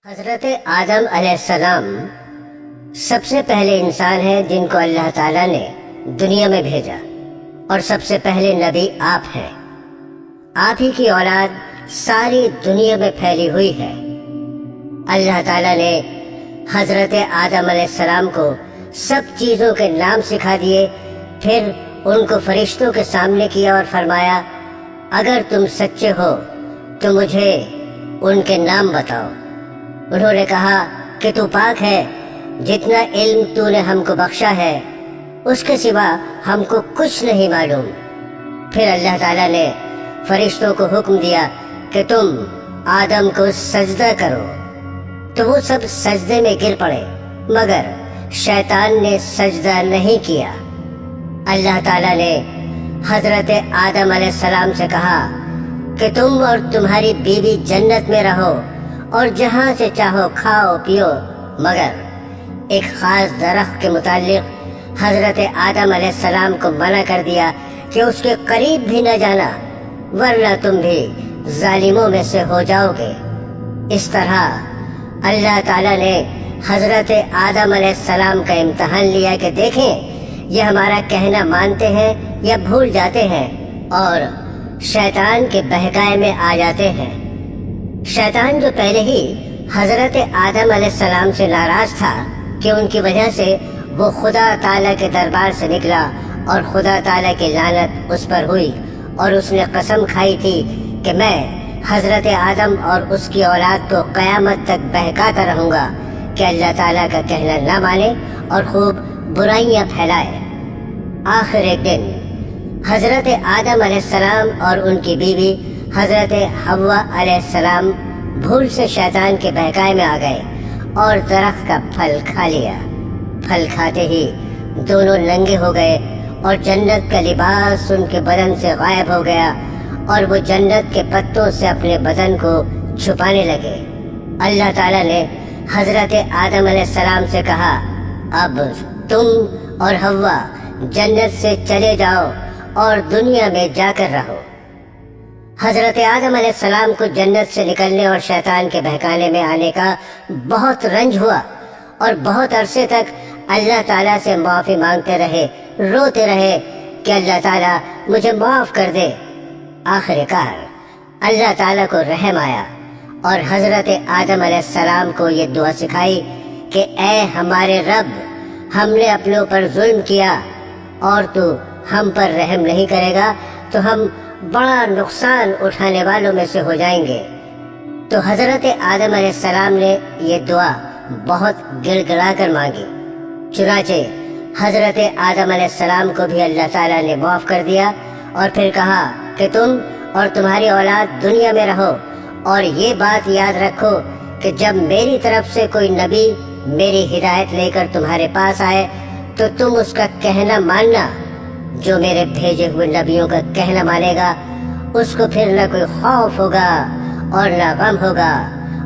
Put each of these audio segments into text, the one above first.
حضرت آدم علیہ السلام سب سے پہلے انسان ہیں جن کو اللہ تعالیٰ نے دنیا میں بھیجا، اور سب سے پہلے نبی آپ ہیں۔ آپ ہی کی اولاد ساری دنیا میں پھیلی ہوئی ہے۔ اللہ تعالیٰ نے حضرت آدم علیہ السلام کو سب چیزوں کے نام سکھا دیے، پھر ان کو فرشتوں کے سامنے کیا اور فرمایا، اگر تم سچے ہو تو مجھے ان کے نام بتاؤ۔ انہوں نے کہا کہ تو پاک ہے، جتنا علم تو نے ہم کو بخشا ہے اس کے سوا ہم کو کچھ نہیں معلوم۔ پھر اللہ تعالیٰ نے فرشتوں کو حکم دیا کہ تم آدم کو سجدہ کرو، تو وہ سب سجدے میں گر پڑے، مگر شیطان نے سجدہ نہیں کیا۔ اللہ تعالیٰ نے حضرت آدم علیہ السلام سے کہا کہ تم اور تمہاری بیوی جنت میں رہو اور جہاں سے چاہو کھاؤ پیو، مگر ایک خاص درخت کے متعلق حضرت آدم علیہ السلام کو منع کر دیا کہ اس کے قریب بھی نہ جانا، ورنہ تم بھی ظالموں میں سے ہو جاؤ گے۔ اس طرح اللہ تعالیٰ نے حضرت آدم علیہ السلام کا امتحان لیا کہ دیکھیں یہ ہمارا کہنا مانتے ہیں یا بھول جاتے ہیں اور شیطان کے بہکائے میں آ جاتے ہیں۔ شیطان جو پہلے ہی حضرت آدم علیہ السلام سے ناراض تھا کہ ان کی وجہ سے وہ خدا تعالیٰ کے دربار سے نکلا اور خدا تعالیٰ کی لعنت اس پر ہوئی، اور اس نے قسم کھائی تھی کہ میں حضرت آدم اور اس کی اولاد کو قیامت تک بہکاتا رہوں گا کہ اللہ تعالیٰ کا کہنا نہ مانے اور خوب برائیاں پھیلائے۔ آخر ایک دن حضرت آدم علیہ السلام اور ان کی بیوی حضرت حوا علیہ السلام بھول سے شیطان کے بہکائے میں آ گئے اور درخت کا پھل کھا لیا۔ پھل کھاتے ہی دونوں ننگے ہو گئے اور جنت کا لباس ان کے بدن سے غائب ہو گیا، اور وہ جنت کے پتوں سے اپنے بدن کو چھپانے لگے۔ اللہ تعالیٰ نے حضرت آدم علیہ السلام سے کہا، اب تم اور حوا جنت سے چلے جاؤ اور دنیا میں جا کر رہو۔ حضرت آدم علیہ السلام کو جنت سے نکلنے اور شیطان کے بہکانے میں آنے کا بہت رنج ہوا، اور بہت عرصے تک اللہ تعالیٰ سے معافی مانگتے رہے، روتے رہے کہ اللہ تعالیٰ مجھے معاف کر دے۔ آخر کار اللہ تعالیٰ کو رحم آیا اور حضرت آدم علیہ السلام کو یہ دعا سکھائی کہ اے ہمارے رب، ہم نے اپنے اوپر ظلم کیا اور تو ہم پر رحم نہیں کرے گا تو ہم بڑا نقصان اٹھانے والوں میں سے ہو جائیں گے۔ تو حضرت آدم علیہ السلام نے یہ دعا بہت گڑ گڑا کر مانگی، چنانچہ حضرت آدم علیہ السلام کو بھی اللہ تعالیٰ نے معاف کر دیا، اور پھر کہا کہ تم اور تمہاری اولاد دنیا میں رہو، اور یہ بات یاد رکھو کہ جب میری طرف سے کوئی نبی میری ہدایت لے کر تمہارے پاس آئے تو تم اس کا کہنا ماننا۔ جو میرے بھیجے ہوئے نبیوں کا کہنا مانے گا اس کو پھر نہ کوئی خوف ہوگا اور نہ غم ہوگا،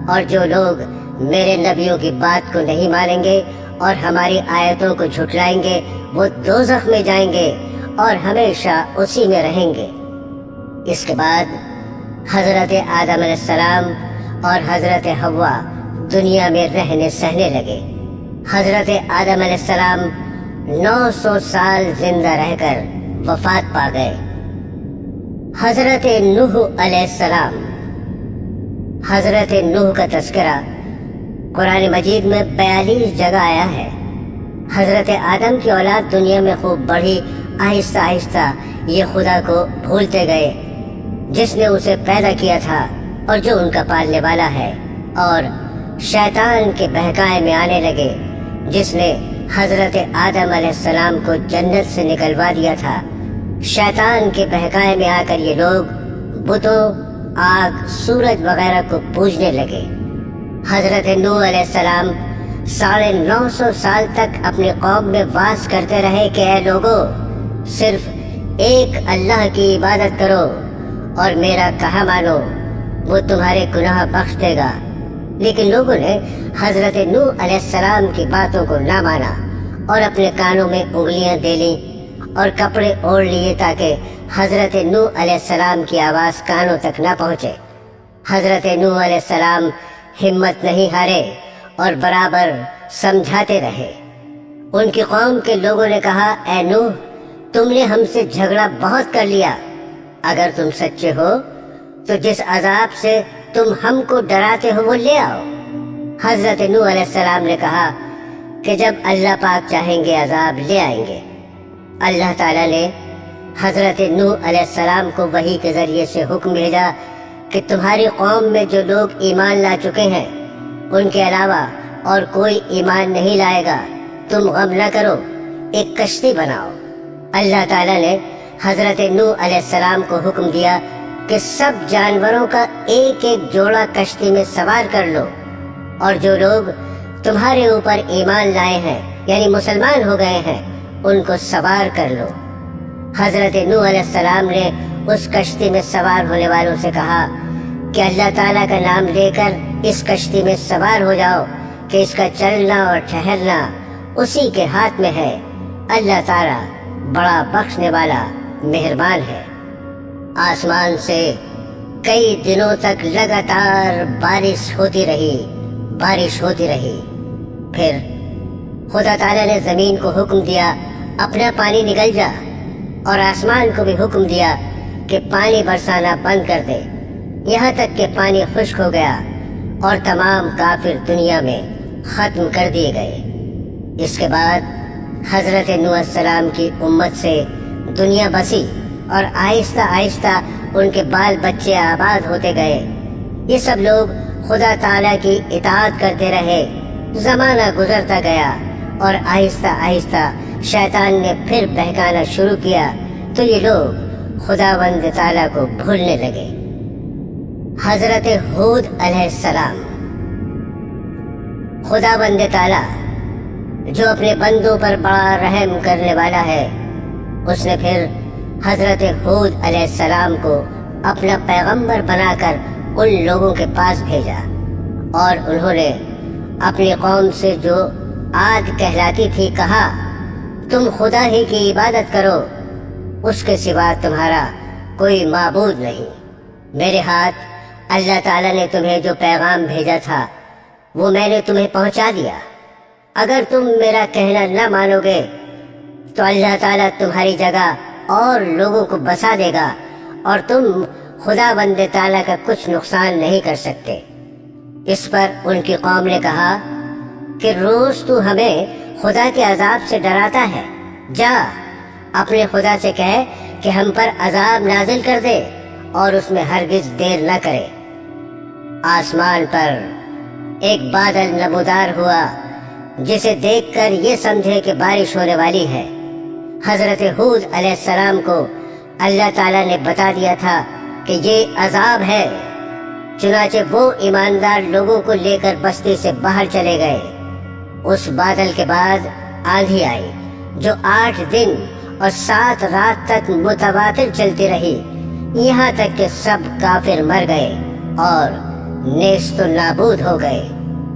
اور جو لوگ میرے نبیوں کی بات کو نہیں مانیں گے اور ہماری آیتوں کو جھٹلائیں گے وہ دوزخ میں جائیں گے اور ہمیشہ اسی میں رہیں گے۔ اس کے بعد حضرت آدم علیہ السلام اور حضرت حوا دنیا میں رہنے سہنے لگے۔ حضرت آدم علیہ السلام 900 سال زندہ رہ کر وفات پا گئے۔ حضرت نوح علیہ السلام، حضرت نوح کا تذکرہ قرآن مجید میں 42 جگہ آیا ہے۔ حضرت آدم کی اولاد دنیا میں خوب بڑھی، آہستہ آہستہ یہ خدا کو بھولتے گئے جس نے اسے پیدا کیا تھا اور جو ان کا پالنے والا ہے، اور شیطان کے بہکائے میں آنے لگے جس نے حضرت آدم علیہ السلام کو جنت سے نکلوا دیا تھا۔ شیطان کے بہکائے میں آ کر یہ لوگ بتوں، آگ، سورج وغیرہ کو پوجنے لگے۔ حضرت نوح علیہ السلام 950 سال تک اپنی قوم میں واس کرتے رہے کہ اے لوگو، صرف ایک اللہ کی عبادت کرو اور میرا کہا مانو، وہ تمہارے گناہ بخش دے گا۔ لیکن لوگوں نے حضرت نوح علیہ السلام کی باتوں کو نہ مانا اور اپنے کانوں میں انگلیاں دے لیں اور کپڑے اوڑھ لیے تاکہ حضرت نوح علیہ السلام کی آواز کانوں تک نہ پہنچے۔ حضرت نوح علیہ السلام ہمت نہیں ہارے اور برابر سمجھاتے رہے۔ ان کی قوم کے لوگوں نے کہا، اے نوح، تم نے ہم سے جھگڑا بہت کر لیا، اگر تم سچے ہو تو جس عذاب سے تم ہم کو ڈراتے ہو وہ لے آؤ۔ حضرت نوح علیہ السلام نے کہا کہ جب اللہ پاک چاہیں گے عذاب لے آئیں گے۔ اللہ تعالیٰ نے حضرت نوح علیہ السلام کو وحی کے ذریعے سے حکم بھیجا کہ تمہاری قوم میں جو لوگ ایمان لا چکے ہیں ان کے علاوہ اور کوئی ایمان نہیں لائے گا، تم غم نہ کرو، ایک کشتی بناؤ۔ اللہ تعالیٰ نے حضرت نوح علیہ السلام کو حکم دیا کہ سب جانوروں کا ایک ایک جوڑا کشتی میں سوار کر لو، اور جو لوگ تمہارے اوپر ایمان لائے ہیں یعنی مسلمان ہو گئے ہیں ان کو سوار کر لو۔ حضرت نوح علیہ السلام نے اس کشتی میں سوار ہونے والوں سے کہا کہ اللہ تعالیٰ کا نام لے کر اس کشتی میں سوار ہو جاؤ کہ اس کا چلنا اور ٹھہرنا اسی کے ہاتھ میں ہے، اللہ تعالیٰ بڑا بخشنے والا مہربان ہے۔ آسمان سے کئی دنوں تک لگاتار بارش ہوتی رہی۔ پھر خدا تعالیٰ نے زمین کو حکم دیا اپنا پانی نگل جا، اور آسمان کو بھی حکم دیا کہ پانی برسانا بند کر دے، یہاں تک کہ پانی خشک ہو گیا اور تمام کافر دنیا میں ختم کر دیے گئے۔ اس کے بعد حضرت نوح علیہ السلام کی امت سے دنیا بسی اور آہستہ آہستہ ان کے بال بچے آباد ہوتے گئے۔ یہ سب لوگ خدا تعالیٰ کی اطاعت کرتے رہے۔ زمانہ گزرتا گیا اور آہستہ آہستہ شیطان نے پھر بہکانا شروع کیا تو یہ لوگ خداوند تعالیٰ کو بھولنے لگے۔ حضرت ہود علیہ السلام۔ خداوند تعالیٰ جو اپنے بندوں پر بڑا رحم کرنے والا ہے، اس نے پھر حضرت ہود علیہ السلام کو اپنا پیغمبر بنا کر ان لوگوں کے پاس بھیجا، اور انہوں نے اپنی قوم سے جو عاد کہلاتی تھی کہا، تم خدا ہی کی عبادت کرو، اس کے سوا تمہارا کوئی معبود نہیں۔ میرے ہاتھ اللہ تعالیٰ نے تمہیں جو پیغام بھیجا تھا وہ میں نے تمہیں پہنچا دیا۔ اگر تم میرا کہنا نہ مانو گے تو اللہ تعالیٰ تمہاری جگہ اور لوگوں کو بسا دے گا، اور تم خداوند تعالیٰ کا کچھ نقصان نہیں کر سکتے۔ اس پر ان کی قوم نے کہا کہ روز تو ہمیں خدا کے عذاب سے ڈراتا ہے، جا اپنے خدا سے کہے کہ ہم پر عذاب نازل کر دے اور اس میں ہرگز دیر نہ کرے۔ آسمان پر ایک بادل نمودار ہوا جسے دیکھ کر یہ سمجھے کہ بارش ہونے والی ہے۔ حضرت ہود علیہ السلام کو اللہ تعالیٰ نے بتا دیا تھا کہ یہ عذاب ہے، چنانچہ وہ ایماندار لوگوں کو لے کر بستی سے باہر چلے گئے۔ اس بادل کے بعد آندھی آئی جو 8 دن اور 7 رات تک متواتر چلتی رہی، یہاں تک کہ سب کافر مر گئے اور نیست و نابود ہو گئے۔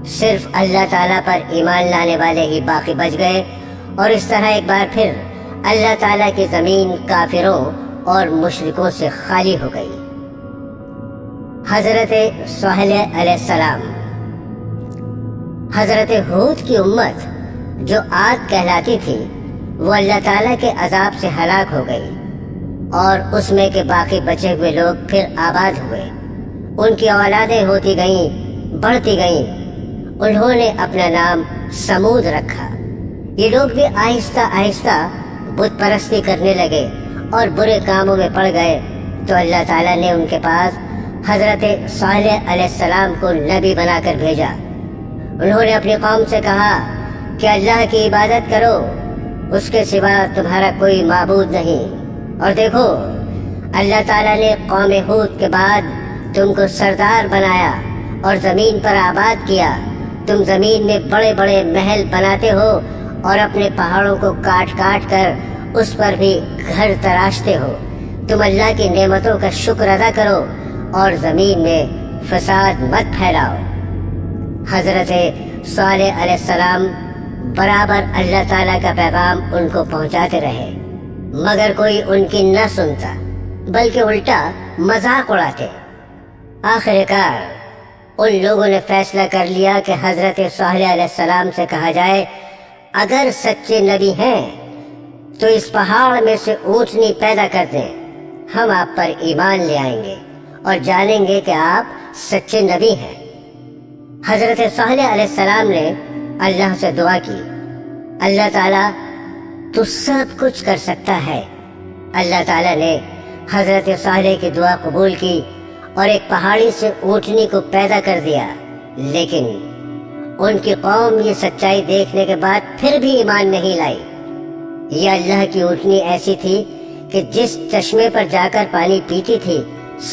صرف اللہ تعالیٰ پر ایمان لانے والے ہی باقی بچ گئے، اور اس طرح ایک بار پھر اللہ تعالیٰ کی زمین کافروں اور مشرکوں سے خالی ہو گئی۔ حضرت صالح علیہ السلام۔ حضرت ہود کی امت جو عاد کہلاتی تھی وہ اللہ تعالیٰ کے عذاب سے ہلاک ہو گئی، اور اس میں کے باقی بچے ہوئے لوگ پھر آباد ہوئے۔ ان کی اولادیں ہوتی گئیں، بڑھتی گئیں۔ انہوں نے اپنا نام سمود رکھا۔ یہ لوگ بھی آہستہ آہستہ بت پرستی کرنے لگے اور برے کاموں میں پڑ گئے، تو اللہ تعالیٰ نے ان کے پاس حضرت صالح علیہ السلام کو نبی بنا کر بھیجا۔ انہوں نے اپنی قوم سے کہا کہ اللہ کی عبادت کرو، اس کے سوا تمہارا کوئی معبود نہیں۔ اور دیکھو، اللہ تعالیٰ نے قوم ہود کے بعد تم کو سردار بنایا اور زمین پر آباد کیا۔ تم زمین میں بڑے بڑے محل بناتے ہو اور اپنے پہاڑوں کو کاٹ کاٹ کر اس پر بھی گھر تراشتے ہو۔ تم اللہ کی نعمتوں کا شکر ادا کرو اور زمین میں فساد مت پھیلاؤ۔ حضرت صالح علیہ السلام برابر اللہ تعالیٰ کا پیغام ان کو پہنچاتے رہے، مگر کوئی ان کی نہ سنتا، بلکہ الٹا مذاق اڑاتے۔ آخر کار ان لوگوں نے فیصلہ کر لیا کہ حضرت صالح علیہ السلام سے کہا جائے اگر سچے نبی ہیں تو اس پہاڑ میں سے اونٹنی پیدا کر دیں، ہم آپ پر ایمان لے آئیں گے اور جانیں گے کہ آپ سچے نبی ہیں۔ حضرت صالح علیہ السلام نے اللہ سے دعا کی، اللہ تعالیٰ تو سب کچھ کر سکتا ہے۔ اللہ تعالیٰ نے حضرت صالح کی دعا قبول کی اور ایک پہاڑی سے اونٹنی کو پیدا کر دیا، لیکن ان کی قوم یہ سچائی دیکھنے کے بعد پھر بھی ایمان نہیں لائی۔ یہ اللہ کی اونٹنی ایسی تھی کہ جس چشمے پر جا کر پانی پیتی تھی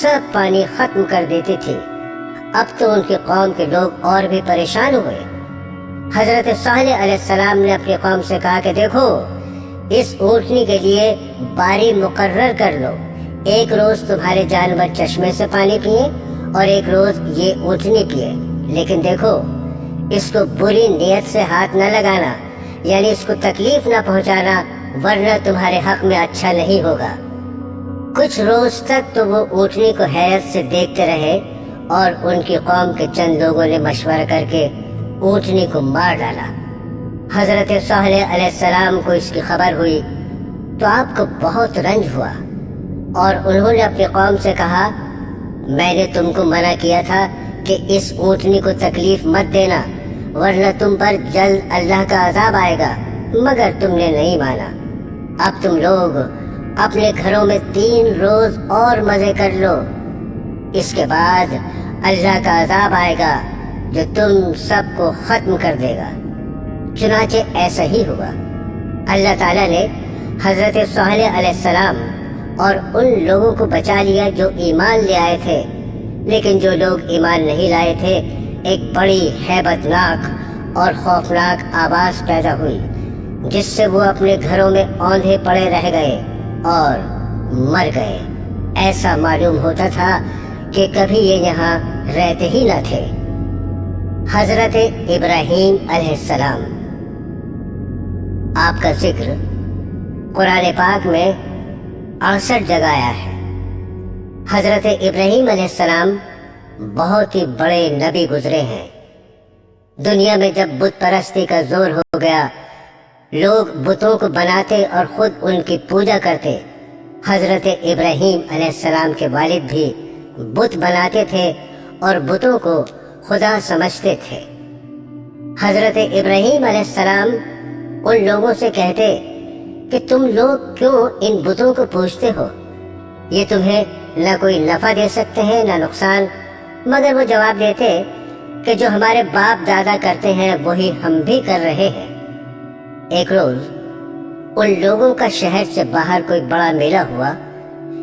سب پانی ختم کر دیتی تھی۔ اب تو ان کی قوم کے لوگ اور بھی پریشان ہوئے۔ حضرت صالح علیہ السلام نے اپنی قوم سے کہا کہ دیکھو، اس اونٹنی کے لیے باری مقرر کر لو، ایک روز تمہارے جانور چشمے سے پانی پیئے اور ایک روز یہ اونٹنی پیئے، لیکن دیکھو اس کو بری نیت سے ہاتھ نہ لگانا، یعنی اس کو تکلیف نہ پہنچانا، ورنہ تمہارے حق میں اچھا نہیں ہوگا۔ کچھ روز تک تو وہ اونٹنی کو حیرت سے دیکھتے رہے اور ان کی قوم کے چند لوگوں نے مشورہ کر کے اونٹنی کو مار ڈالا۔ حضرت صالح علیہ السلام کو اس کی خبر ہوئی تو آپ کو بہت رنج ہوا اور انہوں نے اپنی قوم سے کہا میں نے تم کو منع کیا تھا کہ اس اونٹنی کو تکلیف مت دینا، ورنہ تم پر جلد اللہ کا عذاب آئے گا، مگر تم نے نہیں مانا۔ اب تم لوگ اپنے گھروں میں 3 روز اور مزے کر لو، اس کے بعد اللہ کا عذاب آئے گا جو تم سب کو ختم کر دے گا۔ چنانچہ ایسا ہی ہوا۔ اللہ تعالیٰ نے حضرت صالح علیہ السلام اور ان لوگوں کو بچا لیا جو ایمان لے آئے تھے، لیکن جو لوگ ایمان نہیں لائے تھے ایک بڑی ہیبت ناک اور خوفناک آواز پیدا ہوئی، جس سے وہ اپنے گھروں میں اوندھے پڑے رہ گئے اور مر گئے۔ ایسا معلوم ہوتا تھا کہ کبھی یہ یہاں رہتے ہی نہ تھے۔ حضرت ابراہیم علیہ السلام، آپ کا ذکر قرآن پاک میں 68 جگہ آیا ہے۔ حضرت ابراہیم علیہ السلام بہت ہی بڑے نبی گزرے ہیں۔ دنیا میں جب بت پرستی کا زور ہو گیا، لوگ بتوں کو بناتے اور خود ان کی پوجا کرتے۔ حضرت ابراہیم علیہ السلام کے والد بھی بت بناتے تھے اور بتوں کو خدا سمجھتے تھے۔ حضرت ابراہیم علیہ السلام ان لوگوں سے کہتے کہ تم لوگ کیوں ان بتوں کو پوجتے ہو؟ یہ تمہیں نہ کوئی نفع دے سکتے ہیں نہ نقصان۔ مگر وہ جواب دیتے کہ جو ہمارے باپ دادا کرتے ہیں وہی ہم بھی کر رہے ہیں۔ ایک روز ان لوگوں کا شہر سے باہر کوئی بڑا میلہ ہوا۔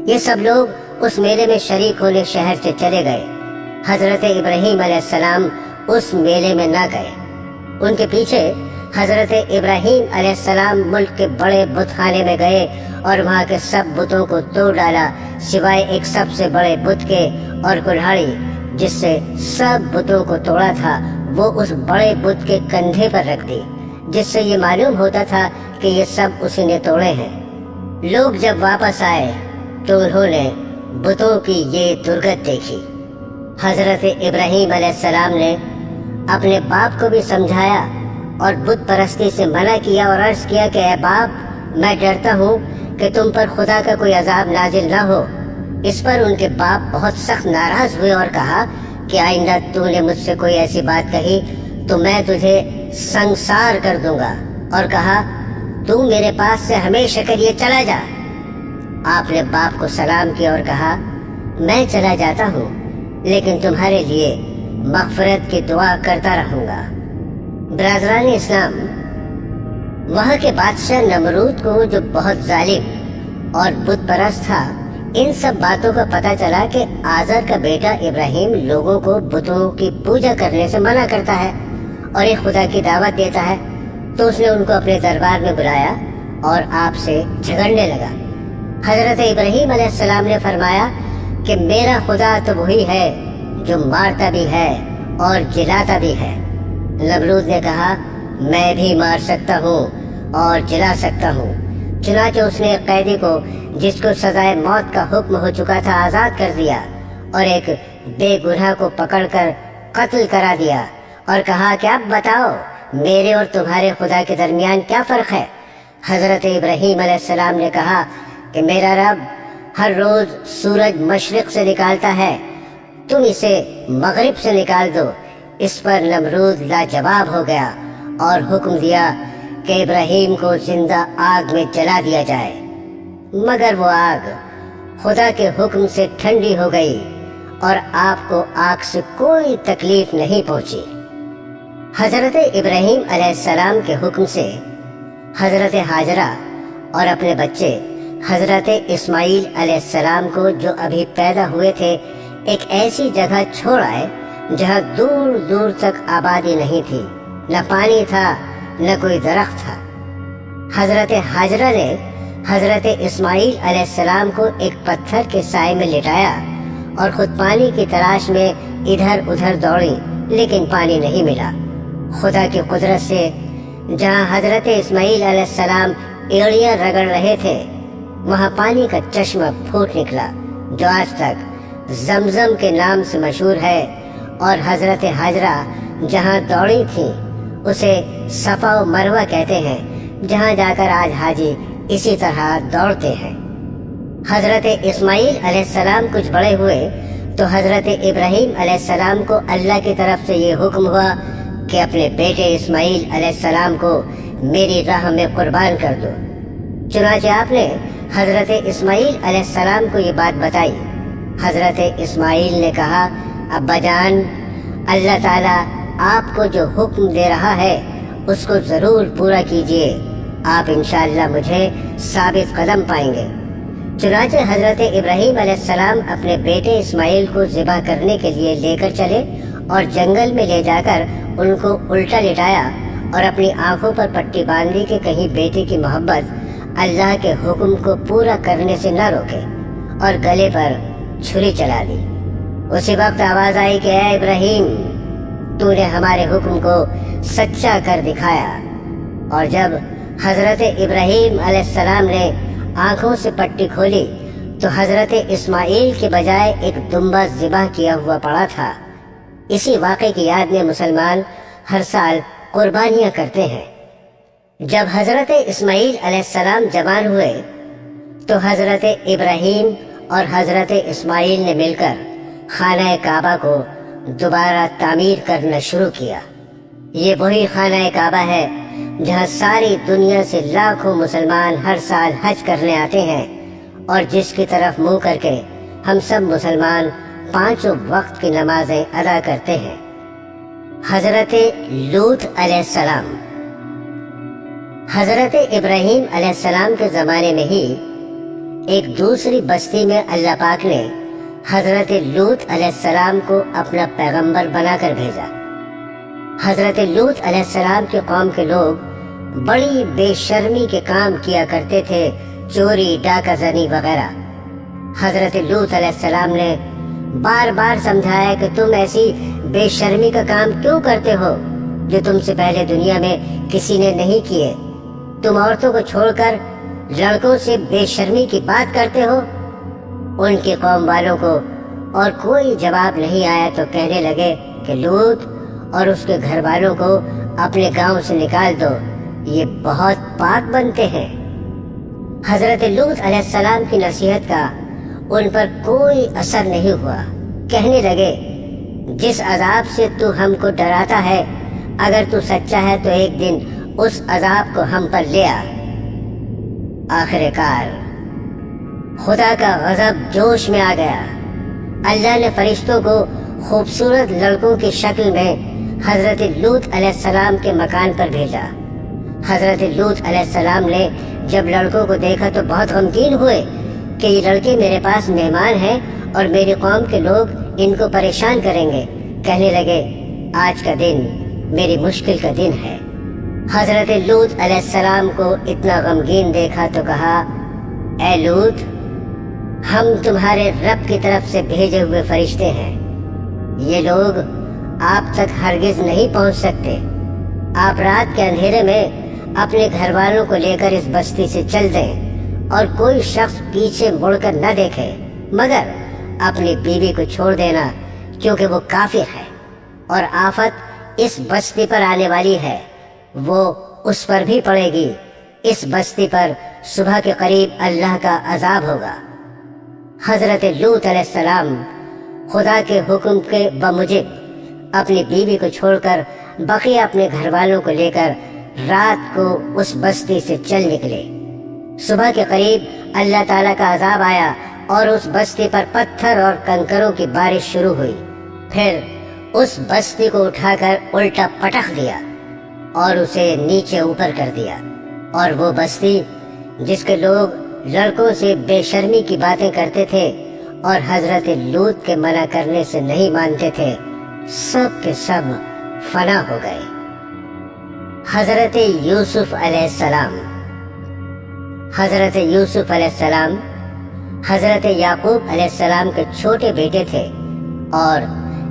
یہ سب لوگ اس میلے میں شریک ہونے شہر سے چلے گئے۔ حضرت ابراہیم علیہ السلام اس میلے میں نہ گئے۔ ان کے پیچھے حضرت ابراہیم علیہ السلام ملک کے بڑے بت خانے میں گئے اور وہاں کے سب بتوں کو توڑ ڈالا، سوائے ایک سب سے بڑے بت کے، اور کلہاڑی جس سے سب بتوں کو توڑا تھا وہ اس بڑے بت کے کندھے پر رکھ دی، جس سے یہ معلوم ہوتا تھا کہ یہ سب اسی نے توڑے ہیں۔ لوگ جب واپس آئے تو انہوں نے بتوں کی یہ درگت دیکھی۔ حضرت ابراہیم علیہ السلام نے اپنے باپ کو بھی سمجھایا اور بت پرستی سے منع کیا اور عرض کیا کہ اے باپ، میں ڈرتا ہوں کہ تم پر خدا کا کوئی عذاب نازل نہ ہو۔ اس پر ان کے باپ بہت سخت ناراض ہوئے اور کہا کہ آئندہ تو نے مجھ سے کوئی ایسی بات کہی تو میں تجھے سنسار کر دوں گا، اور کہا تو میرے پاس سے ہمیشہ کے لیے چلا جا۔ آپ نے باپ کو سلام کیا اور کہا میں چلا جاتا ہوں، لیکن تمہارے لیے مغفرت کی دعا کرتا رہوں گا۔ برادران اسلام، وہاں کے بادشاہ نمرود کو جو بہت ظالم اور بت پرست تھا، ان سب باتوں کا پتہ چلا کہ آزر کا بیٹا ابراہیم لوگوں کو بتوں کی پوجا کرنے سے منع کرتا ہے اور ایک خدا کی دعوت دیتا ہے، تو اس نے ان کو اپنے دربار میں بلایا اور آپ سے جھگڑنے لگا۔ حضرت ابراہیم علیہ السلام نے فرمایا کہ میرا خدا تو وہی ہے جو مارتا بھی ہے اور جلاتا بھی ہے۔ نمرود نے کہا میں بھی مار سکتا ہوں اور جلا سکتا ہوں۔ چنانچہ اس نے ایک قیدی کو جس کو سزائے موت کا حکم ہو چکا تھا آزاد کر دیا، اور ایک بے گناہ کو پکڑ کر قتل کرا دیا اور کہا کہ اب بتاؤ میرے اور تمہارے خدا کے درمیان کیا فرق ہے؟ حضرت ابراہیم علیہ السلام نے کہا کہ میرا رب ہر روز سورج مشرق سے نکالتا ہے، تم اسے مغرب سے نکال دو۔ اس پر نمرود لاجواب ہو گیا اور حکم دیا کہ ابراہیم کو زندہ آگ میں جلا دیا جائے، مگر وہ آگ خدا کے حکم سے ٹھنڈی ہو گئی اور آپ کو آگ سے کوئی تکلیف نہیں پہنچی۔ حضرت ابراہیم علیہ السلام کے حکم سے حضرت ہاجرہ اور اپنے بچے حضرت اسماعیل علیہ السلام کو جو ابھی پیدا ہوئے تھے ایک ایسی جگہ چھوڑ آئے جہاں دور دور تک آبادی نہیں تھی، نہ پانی تھا نہ کوئی درخت تھا۔ حضرت ہاجرہ نے حضرت اسماعیل علیہ السلام کو ایک پتھر کے سائے میں لٹایا اور خود پانی کی تلاش میں ادھر ادھر دوڑی، لیکن پانی نہیں ملا۔ خدا کی قدرت سے جہاں حضرت اسماعیل علیہ السلام ایڑیاں رگڑ رہے تھے وہاں پانی کا چشمہ پھوٹ نکلا جو آج تک زمزم کے نام سے مشہور ہے، اور حضرت ہاجرہ جہاں دوڑی تھیں اسے صفا و مروہ کہتے ہیں، جہاں جا کر آج حاجی اسی طرح دوڑتے ہیں۔ حضرت اسماعیل علیہ السلام کچھ بڑے ہوئے تو حضرت ابراہیم علیہ السلام کو اللہ کی طرف سے یہ حکم ہوا کہ اپنے بیٹے اسماعیل علیہ السلام کو میری راہ میں قربان کر دو۔ چنانچہ آپ نے حضرت اسماعیل علیہ السلام کو یہ بات بتائی۔ حضرت اسماعیل نے کہا، ابا جان، اللہ تعالیٰ آپ کو جو حکم دے رہا ہے اس کو ضرور پورا کیجئے، آپ انشاءاللہ مجھے ثابت قدم پائیں گے۔ چنانچہ حضرت ابراہیم علیہ السلام اپنے بیٹے اسماعیل کو ذبح کرنے کے لیے لے کر چلے اور جنگل میں لے جا کر ان کو الٹا لٹایا اور اپنی آنکھوں پر پٹی باندھی کہ کہیں بیٹے کی محبت اللہ کے حکم کو پورا کرنے سے نہ روکے، اور گلے پر چھری چلا دی۔ اسی وقت آواز آئی کہ اے ابراہیم، تو نے ہمارے حکم کو سچا کر دکھایا۔ اور جب حضرت ابراہیم علیہ السلام نے آنکھوں سے پٹی کھولی تو حضرت اسماعیل کے بجائے ایک دمبا ذبح کیا ہوا پڑا تھا۔ اسی واقعے کی یاد میں مسلمان ہر سال قربانیاں کرتے ہیں۔ جب حضرت اسماعیل علیہ السلام جوان ہوئے تو حضرت ابراہیم اور حضرت اسماعیل نے مل کر خانہ کعبہ کو دوبارہ تعمیر کرنا شروع کیا۔ یہ وہی خانہ کعبہ ہے جہاں ساری دنیا سے لاکھوں مسلمان ہر سال حج کرنے آتے ہیں، اور جس کی طرف منہ کر کے ہم سب مسلمان 5 وقت کی نمازیں ادا کرتے ہیں۔ حضرت لوط علیہ السلام۔ حضرت ابراہیم علیہ السلام کے زمانے میں ہی ایک دوسری بستی میں اللہ پاک نے حضرت لوط علیہ السلام کو اپنا پیغمبر بنا کر بھیجا۔ حضرت لوط علیہ السلام کے قوم کے لوگ بڑی بے شرمی کے کام کیا کرتے تھے، چوری، ڈاکہ زنی وغیرہ۔ حضرت لوط علیہ السلام نے بار بار سمجھایا کہ تم ایسی بے شرمی کا کام کیوں کرتے ہو جو تم سے پہلے دنیا میں کسی نے نہیں کیے؟ تم عورتوں کو چھوڑ کر لڑکوں سے بے شرمی کی بات کرتے ہو۔ ان کی قوم والوں کو اور کوئی جواب نہیں آیا تو کہنے لگے کہ لوط اور اس کے گھر والوں کو اپنے گاؤں سے نکال دو، یہ بہت پاک بنتے ہیں۔ حضرت لوط علیہ السلام کی نصیحت کا ان پر کوئی اثر نہیں ہوا۔ کہنے لگے، جس عذاب سے تو ہم کو ڈراتا ہے، اگر تو سچا ہے تو ایک دن اس عذاب کو ہم پر لے آ۔ آخر کار خدا کا غضب جوش میں آ گیا۔ اللہ نے فرشتوں کو خوبصورت لڑکوں کی شکل میں حضرت لوط علیہ السلام کے مکان پر بھیجا۔ حضرت لوط علیہ السلام نے جب لڑکوں کو دیکھا تو بہت غمگین ہوئے کہ یہ لڑکے میرے پاس مہمان ہیں اور میری قوم کے لوگ ان کو پریشان کریں گے۔ کہنے لگے، آج کا دن میری مشکل کا دن ہے۔ حضرت لوط علیہ السلام کو اتنا غمگین دیکھا تو کہا، اے لوط، ہم تمہارے رب کی طرف سے بھیجے ہوئے فرشتے ہیں، یہ لوگ آپ تک ہرگز نہیں پہنچ سکتے۔ آپ رات کے اندھیرے میں اپنے گھر والوں کو لے کر اس بستی سے چل دیں اور کوئی شخص پیچھے مڑ کر نہ دیکھے، مگر اپنی بیوی کو چھوڑ دینا کیونکہ وہ کافر ہے، اور آفت اس بستی پر آنے والی ہے، وہ اس پر بھی پڑے گی۔ اس بستی پر صبح کے قریب اللہ کا عذاب ہوگا۔ حضرت لوط علیہ السلام خدا کے حکم کے بموجب اپنی بیوی کو چھوڑ کر بقیہ اپنے گھر والوں کو لے کر رات کو اس بستی سے چل نکلے۔ صبح کے قریب اللہ تعالیٰ کا عذاب آیا اور اس بستی پر پتھر اور کنکروں کی بارش شروع ہوئی۔ پھر اس بستی کو اٹھا کر الٹا پٹخ دیا اور اسے نیچے اوپر کر دیا، اور وہ بستی جس کے لوگ لڑکوں سے بے شرمی کی باتیں کرتے تھے اور حضرت لوط کے منع کرنے سے نہیں مانتے تھے، سب کے سب فنا ہو گئے۔ حضرت یوسف علیہ السلام۔ حضرت یوسف علیہ السلام حضرت یعقوب علیہ السلام کے چھوٹے بیٹے تھے، اور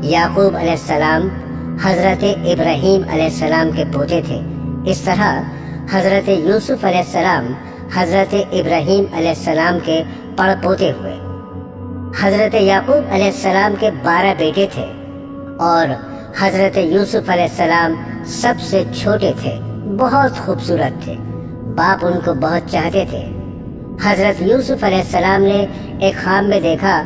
یعقوب علیہ السلام حضرت ابراہیم علیہ السلام کے پوتے تھے۔ اس طرح حضرت یوسف علیہ السلام حضرت ابراہیم علیہ السلام کے پڑ پوتے ہوئے۔ حضرت یعقوب علیہ السلام کے 12 بیٹے تھے، اور حضرت یوسف علیہ السلام سب سے چھوٹے تھے، بہت خوبصورت تھے، باپ ان کو بہت چاہتے تھے۔ حضرت یوسف علیہ السلام نے ایک خواب میں دیکھا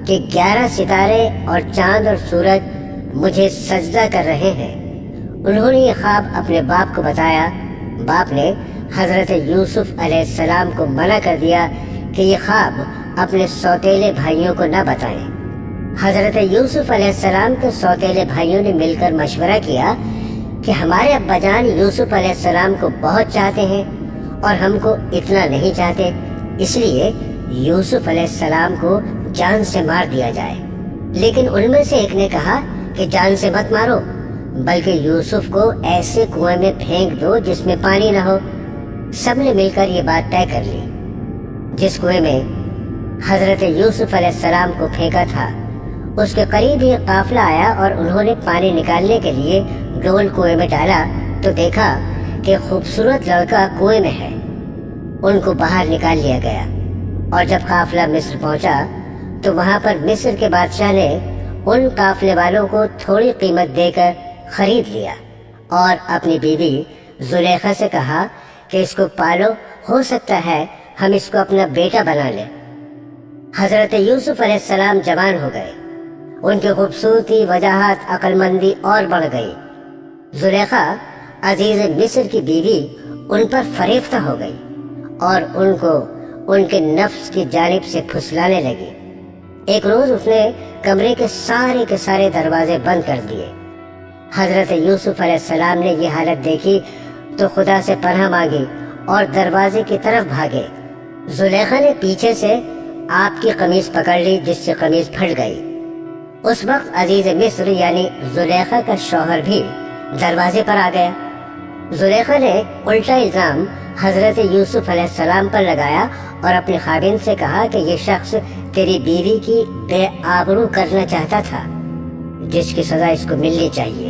کہ 11 ستارے اور چاند اور سورج مجھے سجدہ کر رہے ہیں۔ انہوں نے یہ خواب اپنے باپ کو بتایا۔ باپ نے حضرت یوسف علیہ السلام کو منع کر دیا کہ یہ خواب اپنے سوتیلے بھائیوں کو نہ بتائیں۔ حضرت یوسف علیہ السلام کے سوتیلے بھائیوں نے مل کر مشورہ کیا کہ ہمارے ابا جان یوسف علیہ السلام کو بہت چاہتے ہیں اور ہم کو اتنا نہیں چاہتے، اس لیے یوسف علیہ السلام کو جان سے مار دیا جائے۔ لیکن ان میں سے ایک نے کہا کہ جان سے مت مارو، بلکہ یوسف کو ایسے کنویں میں پھینک دو جس میں پانی نہ ہو۔ سب نے مل کر یہ بات طے کر لی۔ جس کنویں میں حضرت یوسف علیہ السلام کو پھینکا تھا، اس کے قریب یہ قافلہ آیا اور انہوں نے پانی نکالنے کے لیے ڈول کنویں میں ڈالا تو دیکھا کہ خوبصورت لڑکا کنویں میں ہے۔ ان کو باہر نکال لیا گیا، اور جب قافلہ مصر پہنچا تو وہاں پر مصر کے بادشاہ نے ان قافلے والوں کو تھوڑی قیمت دے کر خرید لیا، اور اپنی بیوی زلیخا سے کہا کہ اس کو پالو، ہو سکتا ہے ہم اس کو اپنا بیٹا بنا لیں۔ حضرت یوسف علیہ السلام جوان ہو گئے، ان کی خوبصورتی، وجاہت، عقل مندی اور بڑھ گئی۔ زلیخا عزیز مصر کی بیوی ان پر فریفتہ ہو گئی اور ان کو ان کے نفس کی جانب سے پھسلانے لگی۔ ایک روز اس نے کمرے کے سارے دروازے بند کر دیے۔ حضرت یوسف علیہ السلام نے یہ حالت دیکھی تو خدا سے پناہ مانگی اور دروازے کی طرف بھاگے۔ زلیخا نے پیچھے سے آپ کی قمیص پکڑ لی، جس سے قمیص پھٹ گئی۔ اس وقت عزیز مصر یعنی زلیخا کا شوہر بھی دروازے پر آ گیا۔ زلیخا نے الٹا الزام حضرت یوسف علیہ السلام پر لگایا اور اپنے خاوند سے کہا کہ یہ شخص تیری بیوی کی بے آبرو کرنا چاہتا تھا، جس کی سزا اس کو ملنی چاہیے۔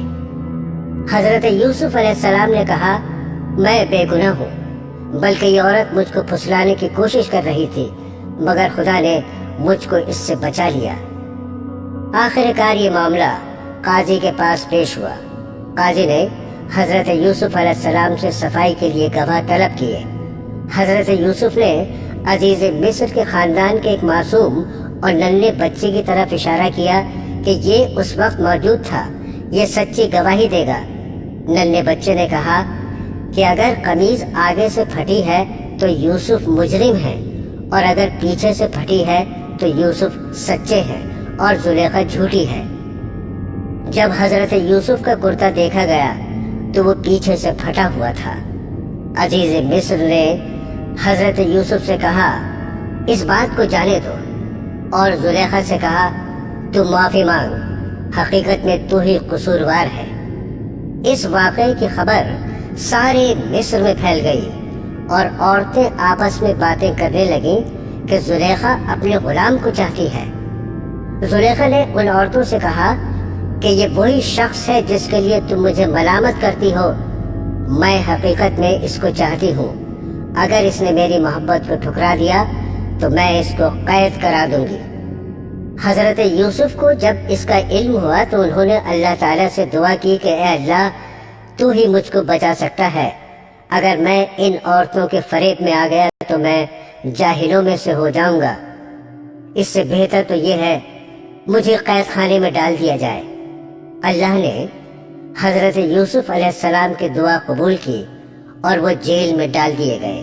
حضرت یوسف علیہ السلام نے کہا، میں بے گناہ ہوں، بلکہ یہ عورت مجھ کو پھسلانے کی کوشش کر رہی تھی، مگر خدا نے مجھ کو اس سے بچا لیا۔ آخر کار یہ معاملہ قاضی کے پاس پیش ہوا۔ قاضی نے حضرت یوسف علیہ السلام سے صفائی کے لیے گواہ طلب کیے۔ حضرت یوسف نے عزیز مصر کے خاندان کے ایک معصوم اور ننھے بچے کی طرف اشارہ کیا کہ یہ اس وقت موجود تھا، یہ سچی گواہی دے گا۔ ننھے بچے نے کہا کہ اگر قمیض آگے سے پھٹی ہے تو یوسف مجرم ہے، اور اگر پیچھے سے پھٹی ہے تو یوسف سچے ہیں اور زلیخا جھوٹی ہے۔ جب حضرت یوسف کا کرتا دیکھا گیا تو وہ پیچھے سے پھٹا ہوا تھا۔ عزیز مصر نے حضرت یوسف سے کہا، اس بات کو جانے دو، اور زلیخا سے کہا، تو معافی مانگ، حقیقت میں تو ہی قصوروار ہے۔ اس واقعے کی خبر سارے مصر میں پھیل گئی اور عورتیں آپس میں باتیں کرنے لگیں کہ زلیخا اپنے غلام کو چاہتی ہے۔ زلیخا نے ان عورتوں سے کہا کہ یہ وہی شخص ہے جس کے لیے تم مجھے ملامت کرتی ہو، میں حقیقت میں اس کو چاہتی ہوں۔ اگر اس نے میری محبت کو ٹھکرا دیا تو میں اس کو قید کرا دوں گی۔ حضرت یوسف کو جب اس کا علم ہوا تو انہوں نے اللہ تعالیٰ سے دعا کی کہ اے اللہ تو ہی مجھ کو بچا سکتا ہے، اگر میں ان عورتوں کے فریب میں آ گیا تو میں جاہلوں میں سے ہو جاؤں گا، اس سے بہتر تو یہ ہے مجھے قید خانے میں ڈال دیا جائے۔ اللہ نے حضرت یوسف علیہ السلام کی دعا قبول کی اور وہ جیل میں ڈال دیے گئے۔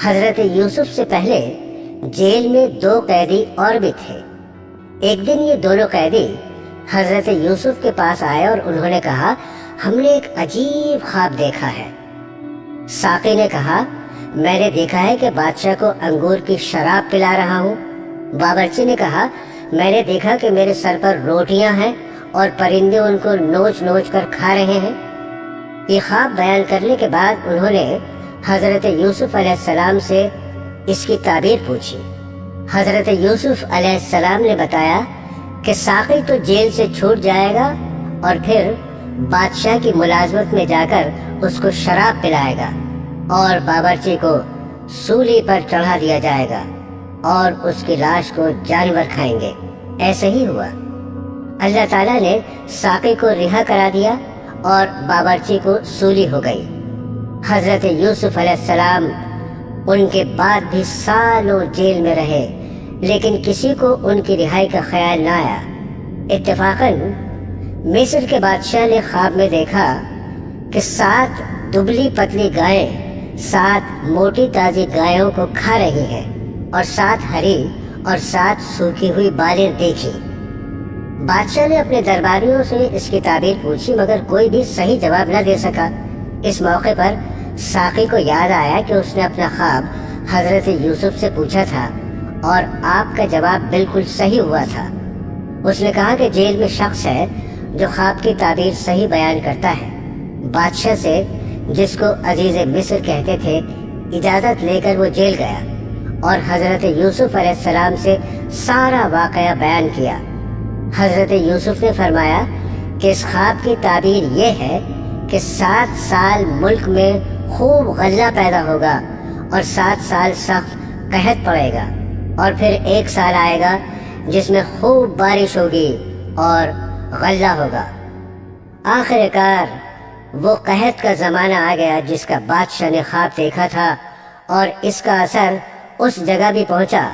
حضرت یوسف سے پہلے جیل میں 2 قیدی اور بھی تھے۔ ایک دن یہ دونوں قیدی حضرت یوسف کے پاس آئے اور انہوں نے کہا ہم نے ایک عجیب خواب دیکھا ہے۔ ساقی نے کہا میں نے دیکھا ہے کہ بادشاہ کو انگور کی شراب پلا رہا ہوں۔ باورچی نے کہا میں نے دیکھا کہ میرے سر پر روٹیاں ہیں اور پرندے ان کو نوچ نوچ کر کھا رہے ہیں۔ یہ خواب بیان کرنے کے بعد انہوں نے حضرت یوسف علیہ السلام سے اس کی تعبیر پوچھی۔ حضرت یوسف علیہ السلام نے بتایا کہ ساقی تو جیل سے چھوٹ جائے گا اور پھر بادشاہ کی ملازمت میں جا کر اس کو شراب پلائے گا اور باورچی کو سولی پر چڑھا دیا جائے گا اور اس کی لاش کو جانور کھائیں گے۔ ایسے ہی ہوا۔ اللہ تعالیٰ نے ساقی کو رہا کرا دیا اور باورچی کو سولی ہو گئی۔ حضرت یوسف علیہ السلام ان کے بعد بھی سالوں جیل میں رہے لیکن کسی کو ان کی رہائی کا خیال نہ آیا۔ اتفاقاً مصر کے بادشاہ نے خواب میں دیکھا کہ 7 دبلی پتلی گائیں 7 موٹی تازی گایوں کو کھا رہی ہیں اور 7 ہری اور 7 سوکھی ہوئی بالیں دیکھی۔ بادشاہ نے اپنے درباریوں سے اس کی تعبیر پوچھی مگر کوئی بھی صحیح جواب نہ دے سکا۔ اس موقع پر ساقی کو یاد آیا کہ اس نے اپنا خواب حضرت یوسف سے پوچھا تھا اور آپ کا جواب بالکل صحیح ہوا تھا۔ اس نے کہا کہ جیل میں شخص ہے جو خواب کی تعبیر صحیح بیان کرتا ہے۔ بادشاہ سے جس کو عزیز مصر کہتے تھے اجازت لے کر وہ جیل گیا اور حضرت یوسف علیہ السلام سے سارا واقعہ بیان کیا۔ حضرت یوسف نے فرمایا کہ اس خواب کی تعبیر یہ ہے کہ 7 سال ملک میں خوب غلہ پیدا ہوگا اور 7 سال سخت قحط پڑے گا اور پھر 1 سال آئے گا جس میں خوب بارش ہوگی اور غلہ ہوگا۔ آخر کار وہ قحط کا زمانہ آ گیا جس کا بادشاہ نے خواب دیکھا تھا اور اس کا اثر اس جگہ بھی پہنچا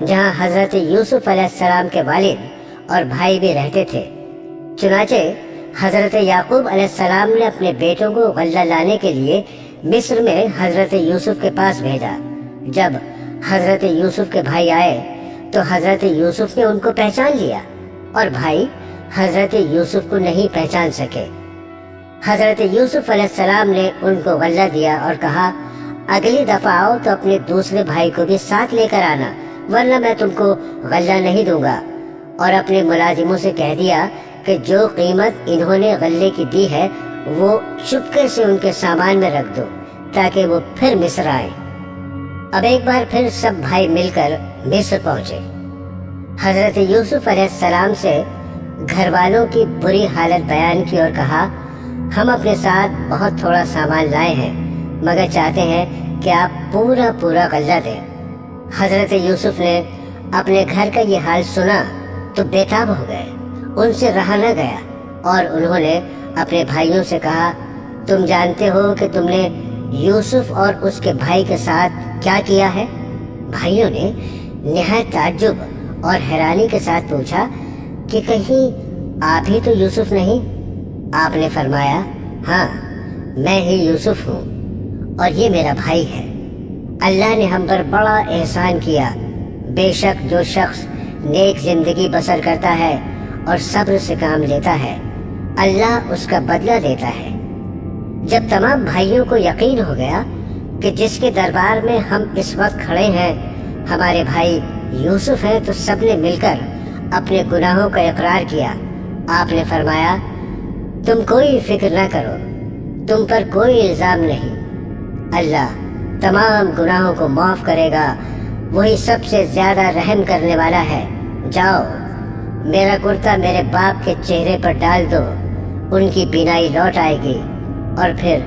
جہاں حضرت یوسف علیہ السلام کے والد اور بھائی بھی رہتے تھے۔ چنانچہ حضرت یعقوب علیہ السلام نے اپنے بیٹوں کو غلہ لانے کے لیے مصر میں حضرت یوسف کے پاس بھیجا۔ جب حضرت یوسف کے بھائی آئے تو حضرت یوسف نے ان کو پہچان لیا اور بھائی حضرت یوسف کو نہیں پہچان سکے۔ حضرت یوسف علیہ السلام نے ان کو غلہ دیا اور کہا اگلی دفعہ آؤ تو اپنے دوسرے بھائی کو بھی ساتھ لے کر آنا ورنہ میں تم کو غلہ نہیں دوں گا، اور اپنے ملازموں سے کہہ دیا کہ جو قیمت انہوں نے غلے کی دی ہے وہ چپکے سے ان کے سامان میں رکھ دو تاکہ وہ پھر مصر آئیں۔ اب ایک بار پھر سب بھائی مل کر مصر پہنچے۔ حضرت یوسف علیہ السلام سے گھر والوں کی بری حالت بیان کی اور کہا ہم اپنے ساتھ بہت تھوڑا سامان لائے ہیں مگر چاہتے ہیں کہ آپ پورا غلہ دیں۔ حضرت یوسف نے اپنے گھر کا یہ حال سنا تو بےتاب ہو گئے، ان سے رہا نہ گیا اور انہوں نے اپنے بھائیوں سے کہا تم جانتے ہو کہ تم نے یوسف اور اس کے بھائی کے ساتھ کیا کیا ہے؟ بھائیوں نے نہایت تعجب اور حیرانی کے ساتھ پوچھا کہ کہیں آپ ہی تو یوسف نہیں؟ آپ نے فرمایا ہاں میں ہی یوسف ہوں اور یہ میرا بھائی ہے۔ اللہ نے ہم پر بڑا احسان کیا، بے شک جو شخص نیک زندگی بسر کرتا ہے اور صبر سے کام لیتا ہے اللہ اس کا بدلہ دیتا ہے۔ جب تمام بھائیوں کو یقین ہو گیا کہ جس کے دربار میں ہم اس وقت کھڑے ہیں ہمارے بھائی یوسف ہیں تو سب نے مل کر اپنے گناہوں کا اقرار کیا۔ آپ نے فرمایا تم کوئی فکر نہ کرو، تم پر کوئی الزام نہیں، اللہ تمام گناہوں کو معاف کرے گا، وہی سب سے زیادہ رحم کرنے والا ہے۔ جاؤ میرا کرتا میرے باپ کے چہرے پر ڈال دو، ان کی بینائی لوٹ آئے گی اور پھر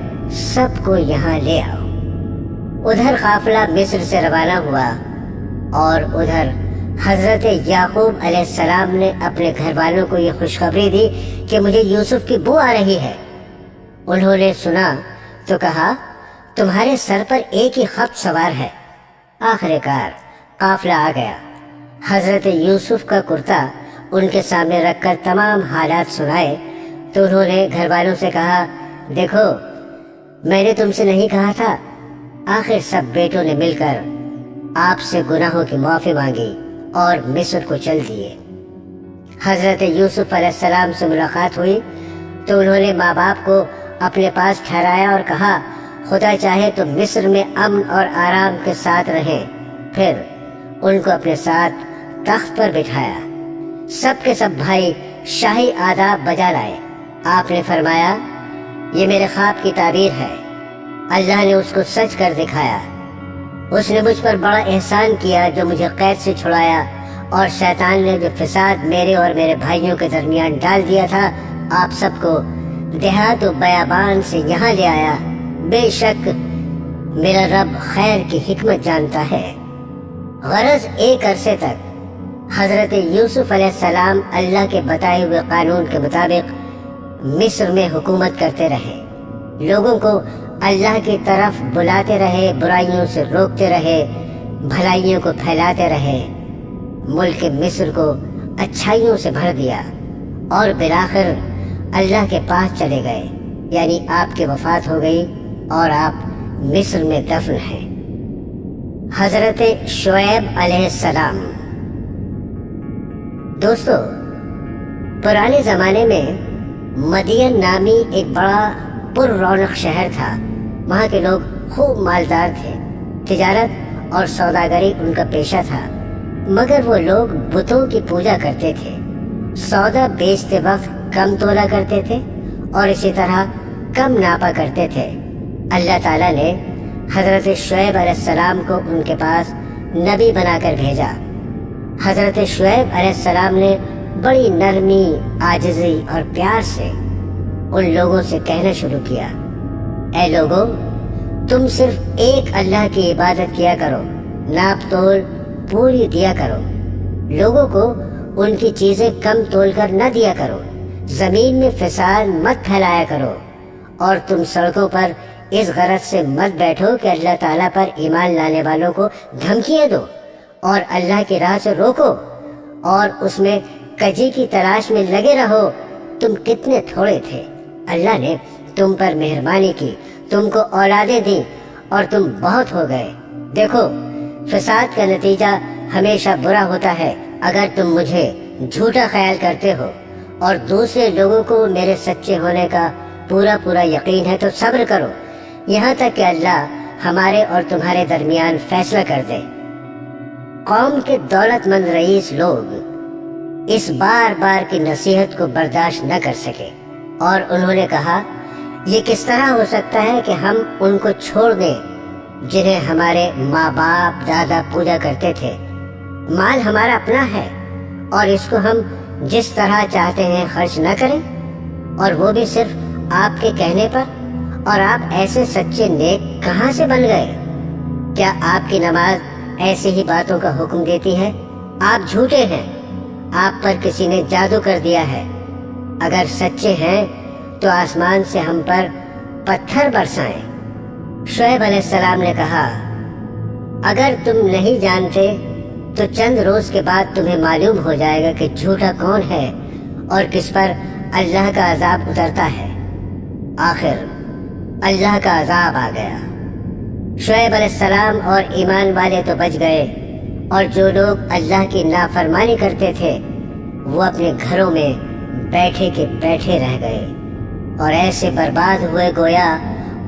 سب کو یہاں لے آؤ۔ ادھر قافلہ مصر سے روانہ ہوا اور ادھر حضرت یعقوب علیہ السلام نے اپنے گھر والوں کو یہ خوشخبری دی کہ مجھے یوسف کی بو آ رہی ہے۔ انہوں نے سنا تو کہا تمہارے سر پر ایک ہی خط سوار ہے۔ آخر کار قافلہ آ گیا۔ حضرت یوسف کا کرتا ان کے سامنے رکھ کر تمام حالات سنائے تو انہوں نے گھر والوں سے کہا دیکھو میں نے تم سے نہیں کہا تھا۔ آخر سب بیٹوں نے مل کر آپ سے گناہوں کی معافی مانگی اور مصر کو چل دیے۔ حضرت یوسف علیہ السلام سے ملاقات ہوئی تو انہوں نے ماں باپ کو اپنے پاس ٹھہرایا اور کہا خدا چاہے تو مصر میں امن اور آرام کے ساتھ رہیں۔ پھر ان کو اپنے ساتھ تخت پر بٹھایا۔ سب کے سب بھائی شاہی آداب بجا لائے۔ آپ نے فرمایا یہ میرے خواب کی تعبیر ہے، اللہ نے اس کو سچ کر دکھایا۔ اس نے مجھ پر بڑا احسان کیا جو مجھے قید سے چھڑایا، اور شیطان نے جو فساد میرے اور میرے بھائیوں کے درمیان ڈال دیا تھا آپ سب کو دیہات و بیابان سے یہاں لے آیا۔ بے شک میرا رب خیر کی حکمت جانتا ہے۔ غرض ایک عرصے تک حضرت یوسف علیہ السلام اللہ کے بتائے ہوئے قانون کے مطابق مصر میں حکومت کرتے رہے، لوگوں کو اللہ کی طرف بلاتے رہے، برائیوں سے روکتے رہے، بھلائیوں کو پھیلاتے رہے، ملک مصر کو اچھائیوں سے بھر دیا، اور بالآخر اللہ کے پاس چلے گئے، یعنی آپ کی وفات ہو گئی اور آپ مصر میں دفن ہیں۔ حضرت شعیب علیہ السلام۔ دوستو، پرانے زمانے میں مدین نامی ایک بڑا پر رونق شہر تھا۔ وہاں کے لوگ خوب مالدار تھے، تجارت اور سوداگری ان کا پیشہ تھا، مگر وہ لوگ بتوں کی پوجا کرتے تھے، سودا بیچتے وقت کم تولا کرتے تھے اور اسی طرح کم ناپا کرتے تھے۔ اللہ تعالیٰ نے حضرت شعیب علیہ السلام کو ان کے پاس نبی بنا کر بھیجا۔ حضرت شعیب علیہ السلام نے بڑی نرمی، عاجزی اور پیار سے ان لوگوں سے کہنا شروع کیا، اے لوگو، تم صرف ایک اللہ کی عبادت کیا کرو، ناپ تول پوری دیا کرو، لوگوں کو ان کی چیزیں کم تول کر نہ دیا کرو، زمین میں فساد مت پھیلایا کرو، اور تم سڑکوں پر اس غرض سے مت بیٹھو کہ اللہ تعالیٰ پر ایمان لانے والوں کو دھمکیاں دو اور اللہ کی راہ سے روکو، اور اس میں کجی کی تلاش میں لگے رہو۔ تم کتنے تھوڑے تھے، اللہ نے تم پر مہربانی کی، تم کو اولادیں دی اور تم بہت ہو گئے۔ دیکھو، فساد کا نتیجہ ہمیشہ برا ہوتا ہے۔ اگر تم مجھے جھوٹا خیال کرتے ہو اور دوسرے لوگوں کو میرے سچے ہونے کا پورا یقین ہے تو صبر کرو، یہاں تک کہ اللہ ہمارے اور تمہارے درمیان فیصلہ کر دے۔ قوم کے دولت مند رئیس لوگ اس بار کی نصیحت کو برداشت نہ کر سکے، اور انہوں نے کہا یہ کس طرح ہو سکتا ہے کہ ہم ان کو چھوڑ دیں جنہیں ہمارے ماں باپ دادا پوجا کرتے تھے؟ مال ہمارا اپنا ہے اور اس کو ہم جس طرح چاہتے ہیں خرچ نہ کریں، اور وہ بھی صرف آپ کے کہنے پر؟ اور آپ ایسے سچے نیک کہاں سے بن گئے؟ کیا آپ کی نماز ایسی ہی باتوں کا حکم دیتی ہے؟ آپ جھوٹے ہیں، آپ پر کسی نے جادو کر دیا ہے۔ اگر سچے ہیں تو آسمان سے ہم پر پتھر برسائیں۔ شعیب علیہ السلام نے کہا اگر تم نہیں جانتے تو چند روز کے بعد تمہیں معلوم ہو جائے گا کہ جھوٹا کون ہے اور کس پر اللہ کا عذاب اترتا ہے۔ آخر اللہ کا عذاب آ گیا۔ شعیب علیہ السلام اور ایمان والے تو بچ گئے، اور جو لوگ اللہ کی نافرمانی کرتے تھے وہ اپنے گھروں میں بیٹھے کے بیٹھے رہ گئے، اور ایسے برباد ہوئے گویا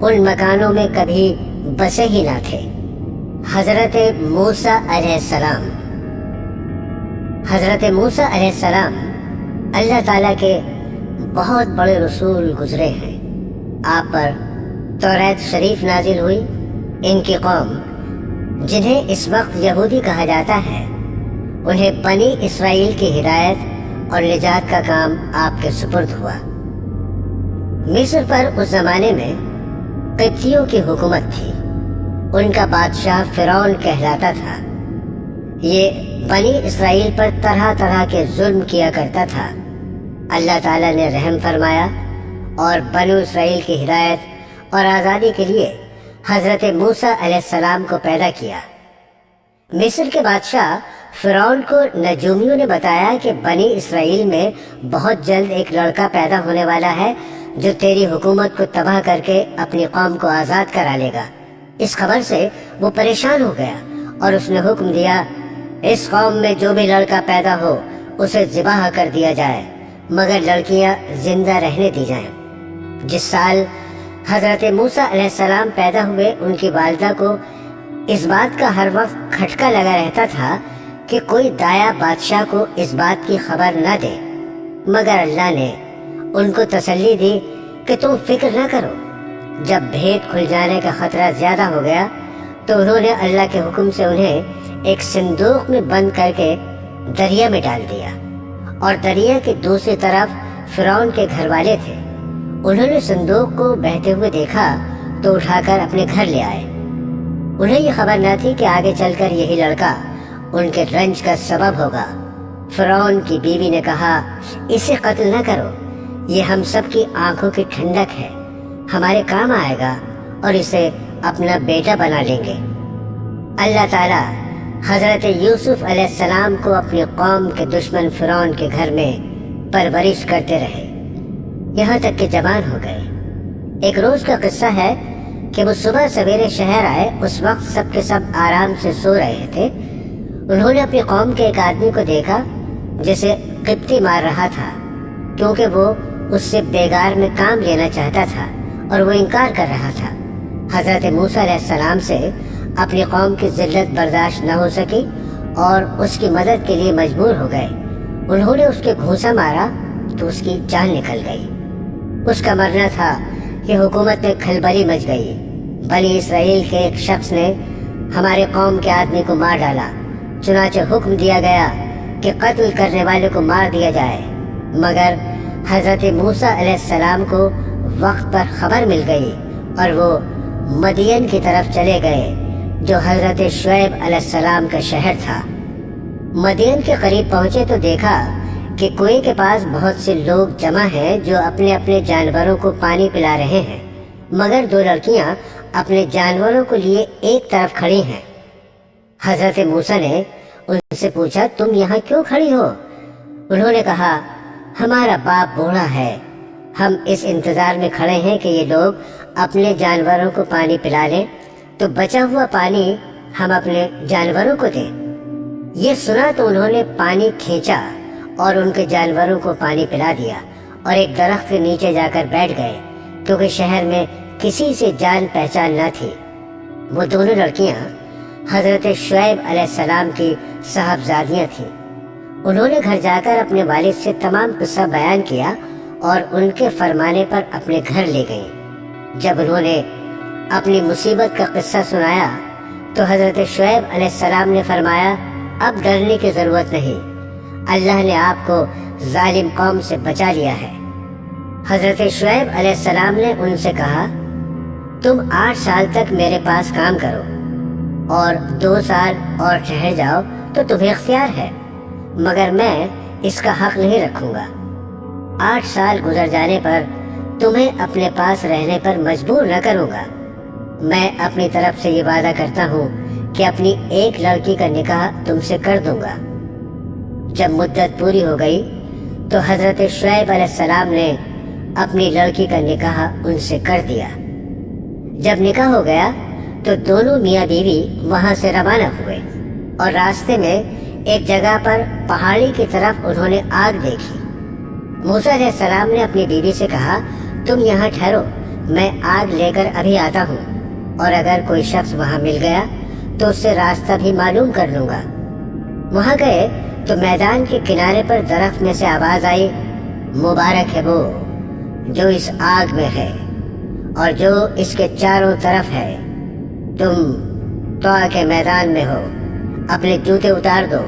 ان مکانوں میں کبھی بسے ہی نہ تھے۔ حضرت موسیٰ علیہ السلام۔ حضرت موسیٰ علیہ السلام اللہ تعالیٰ کے بہت بڑے رسول گزرے ہیں۔ آپ پر توریت شریف نازل ہوئی۔ ان کی قوم جنہیں اس وقت یہودی کہا جاتا ہے، انہیں بنی اسرائیل کی ہدایت اور نجات کا کام آپ کے سپرد ہوا۔ مصر پر اس زمانے میں قبطیوں کی حکومت تھی۔ ان کا بادشاہ فرعون کہلاتا تھا۔ یہ بنی اسرائیل پر طرح طرح کے ظلم کیا کرتا تھا۔ اللہ تعالیٰ نے رحم فرمایا اور بنو اسرائیل کی ہدایت اور آزادی کے لیے حضرت موسیٰ علیہ السلام کو پیدا کیا۔ مصر کے بادشاہ فرعون کو نجومیوں نے بتایا کہ بنی اسرائیل میں بہت جلد ایک لڑکا پیدا ہونے والا ہے جو تیری حکومت کو تباہ کر کے اپنی قوم کو آزاد کرا لے گا۔ اس خبر سے وہ پریشان ہو گیا اور اس نے حکم دیا، اس قوم میں جو بھی لڑکا پیدا ہو اسے ذبح کر دیا جائے، مگر لڑکیاں زندہ رہنے دی جائیں۔ جس سال حضرت موسیٰ علیہ السلام پیدا ہوئے، ان کی والدہ کو اس بات کا ہر وقت کھٹکا لگا رہتا تھا کہ کوئی دایا بادشاہ کو اس بات کی خبر نہ دے، مگر اللہ نے ان کو تسلی دی کہ تم فکر نہ کرو۔ جب بھید کھل جانے کا خطرہ زیادہ ہو گیا تو انہوں نے اللہ کے حکم سے انہیں ایک صندوق میں بند کر کے دریا میں ڈال دیا، اور دریا کی دوسری طرف فرعون کے گھر والے تھے۔ انہوں نے صندوق کو بہتے ہوئے دیکھا تو اٹھا کر اپنے گھر لے آئے۔ انہیں یہ خبر نہ تھی کہ آگے چل کر یہی لڑکا ان کے رنج کا سبب ہوگا۔ فرعون کی بیوی نے کہا، اسے قتل نہ کرو، یہ ہم سب کی آنکھوں کی ٹھنڈک ہے، ہمارے کام آئے گا اور اسے اپنا بیٹا بنا لیں گے۔ اللہ تعالیٰ حضرت یوسف علیہ السلام کو اپنی قوم کے دشمن فرعون کے گھر میں پرورش کرتے رہے، یہاں تک کہ جوان ہو گئے۔ ایک روز کا قصہ ہے کہ وہ صبح سویرے شہر آئے، اس وقت سب کے سب آرام سے سو رہے تھے۔ انہوں نے اپنی قوم کے ایک آدمی کو دیکھا جسے قبطی مار رہا تھا، کیونکہ وہ اس سے بیگار میں کام لینا چاہتا تھا اور وہ انکار کر رہا تھا۔ حضرت موسیٰ علیہ السلام سے اپنی قوم کی ذلت برداشت نہ ہو سکی اور اس کی مدد کے لیے مجبور ہو گئے۔ انہوں نے اس کے گھونسا مارا تو اس کی جان نکل گئی۔ اس کا مرنا تھا کہ حکومت میں کھلبلی مچ گئی۔ بنی اسرائیل کے ایک شخص نے ہمارے قوم کے آدمی کو مار ڈالا، چنانچہ حکم دیا گیا کہ قتل کرنے والے کو مار دیا جائے، مگر حضرت موسیٰ علیہ السلام کو وقت پر خبر مل گئی اور وہ مدین کی طرف چلے گئے جو حضرت شعیب علیہ السلام کا شہر تھا۔ مدین کے قریب پہنچے تو دیکھا کہ کنویں کے پاس بہت سے لوگ جمع ہیں جو اپنے اپنے جانوروں کو پانی پلا رہے ہیں، مگر دو لڑکیاں اپنے جانوروں کو لیے ایک طرف کھڑی ہیں۔ حضرت موسیٰ نے ان سے پوچھا، تم یہاں کیوں کھڑی ہو؟ انہوں نے کہا، ہمارا باپ بوڑھا ہے، ہم اس انتظار میں کھڑے ہیں کہ یہ لوگ اپنے جانوروں کو پانی پلا لیں تو بچا ہوا پانی ہم اپنے جانوروں کو دیں۔ یہ سنا تو انہوں نے پانی کھینچا اور ان کے جانوروں کو پانی پلا دیا اور ایک درخت کے نیچے جا کر بیٹھ گئے، کیونکہ شہر میں کسی سے جان پہچان نہ تھی۔ وہ دونوں لڑکیاں حضرت شعیب علیہ السلام کی صاحبزادیاں تھیں۔ انہوں نے گھر جا کر اپنے والد سے تمام قصہ بیان کیا اور ان کے فرمانے پر اپنے گھر لے گئیں۔ جب انہوں نے اپنی مصیبت کا قصہ سنایا تو حضرت شعیب علیہ السلام نے فرمایا، اب ڈرنے کی ضرورت نہیں، اللہ نے آپ کو ظالم قوم سے بچا لیا ہے۔ حضرت شعیب علیہ السلام نے ان سے کہا، تم 8 سال تک میرے پاس کام کرو اور 2 سال اور ٹھہر جاؤ تو تمہیں اختیار ہے، مگر میں اس کا حق نہیں رکھوں گا۔ 8 سال گزر جانے پر تمہیں اپنے پاس رہنے پر مجبور نہ کروں گا۔ میں اپنی طرف سے یہ وعدہ کرتا ہوں کہ اپنی ایک لڑکی کا نکاح تم سے کر دوں گا۔ جب مدت پوری ہو گئی تو حضرت شعیب علیہ السلام نے اپنی لڑکی کا نکاح ان سے کر دیا۔ جب نکاح ہو گیا تو دونوں میاں بیوی وہاں سے روانہ ہوئے اور راستے میں ایک جگہ پر پہاڑی کی طرف انہوں نے آگ دیکھی۔ موسیٰ علیہ السلام نے اپنی بیوی سے کہا، تم یہاں ٹھہرو، میں آگ لے کر ابھی آتا ہوں، اور اگر کوئی شخص وہاں مل گیا تو اس سے راستہ بھی معلوم کر لوں گا۔ وہاں گئے تو میدان کے کنارے پر درخت میں سے آواز آئی، مبارک ہے وہ جو اس آگ میں ہے اور جو اس کے چاروں طرف ہے۔ تم طوع کے میدان میں ہو، اپنے جوتے اتار دو،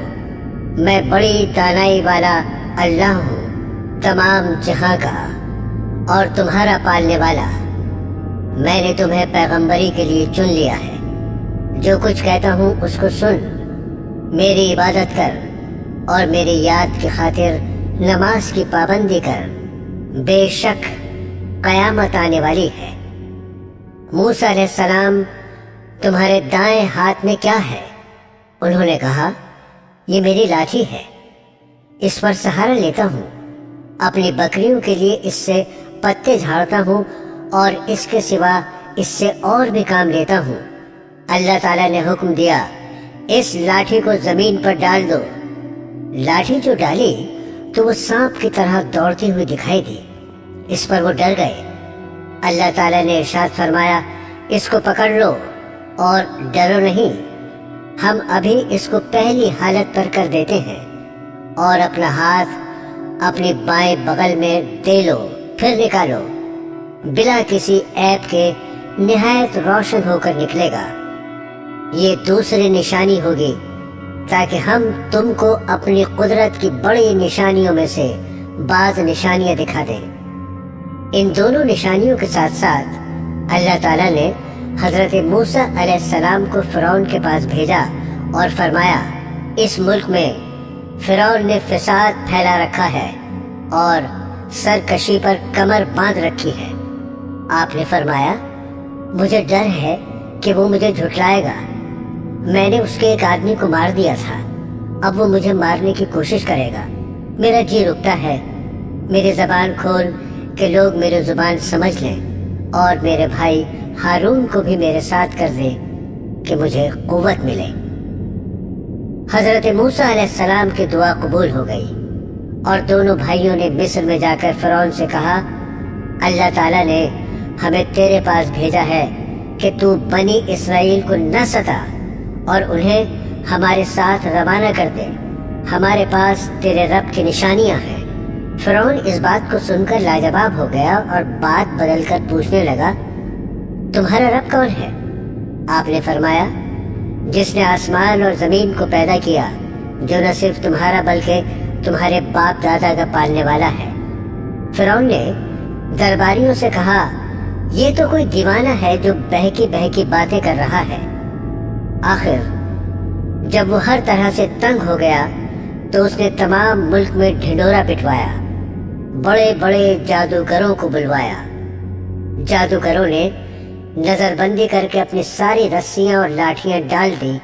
میں بڑی دانائی والا اللہ ہوں، تمام جہاں کا اور تمہارا پالنے والا۔ میں نے تمہیں پیغمبری کے لیے چن لیا ہے، جو کچھ کہتا ہوں اس کو سن، میری عبادت کر اور میری یاد کی خاطر نماز کی پابندی کر، بے شک قیامت آنے والی ہے۔ موسیٰ علیہ السلام، تمہارے دائیں ہاتھ میں کیا ہے؟ انہوں نے کہا، یہ میری لاٹھی ہے، اس پر سہارا لیتا ہوں، اپنی بکریوں کے لیے اس سے پتے جھاڑتا ہوں اور اس کے سوا اس سے اور بھی کام لیتا ہوں۔ اللہ تعالیٰ نے حکم دیا، اس لاٹھی کو زمین پر ڈال دو۔ لاٹھی جو ڈالی تو وہ سانپ کی طرح دوڑتی ہوئی دکھائی دی۔ اس پر وہ ڈر گئے۔ اللہ تعالیٰ نے ارشاد فرمایا، اس کو پکڑ لو اور ڈرو نہیں، ہم ابھی اس کو پہلی حالت پر کر دیتے ہیں، اور اپنا ہاتھ اپنی بائیں بغل میں دے لو، پھر نکالو، بلا کسی عیب کے نہایت روشن ہو کر نکلے گا۔ یہ دوسری نشانی ہوگی تاکہ ہم تم کو اپنی قدرت کی بڑی نشانیوں میں سے بعض نشانیاں دکھا دیں۔ ان دونوں نشانیوں کے ساتھ ساتھ اللہ تعالیٰ نے حضرت موسیٰ علیہ السلام کو فرعون کے پاس بھیجا اور فرمایا، اس ملک میں فرعون نے فساد پھیلا رکھا ہے اور سرکشی پر کمر باندھ رکھی ہے۔ آپ نے فرمایا، مجھے ڈر ہے کہ وہ مجھے جھٹلائے گا، میں نے اس کے ایک آدمی کو مار دیا تھا، اب وہ مجھے مارنے کی کوشش کرے گا، میرا جی رکتا ہے، میری زبان کھول کہ لوگ میری زبان سمجھ لیں، اور میرے بھائی ہارون کو بھی میرے ساتھ کر دے کہ مجھے قوت ملے۔ حضرت موسیٰ علیہ السلام کی دعا قبول ہو گئی، اور دونوں بھائیوں نے مصر میں جا کر فرعون سے کہا، اللہ تعالیٰ نے ہمیں تیرے پاس بھیجا ہے کہ تو بنی اسرائیل کو نہ ستا اور انہیں ہمارے ساتھ روانہ کر دے، ہمارے پاس تیرے رب کی نشانیاں ہیں۔ فرعون اس بات کو سن کر لاجواب ہو گیا اور بات بدل کر پوچھنے لگا، تمہارا رب کون ہے؟ آپ نے فرمایا، جس نے آسمان اور زمین کو پیدا کیا، جو نہ صرف تمہارا بلکہ تمہارے باپ دادا کا پالنے والا ہے۔ فرعون نے درباریوں سے کہا، یہ تو کوئی دیوانہ ہے جو بہکی بہکی باتیں کر رہا ہے۔ آخر جب وہ ہر طرح سے تنگ ہو گیا تو اس نے تمام ملک میں ڈھنڈورا پٹوایا، بڑے بڑے جادوگروں کو بلوایا۔ جادوگروں نے نظر بندی کر کے اپنی ساری رسیاں اور لاٹھیاں ڈال دی،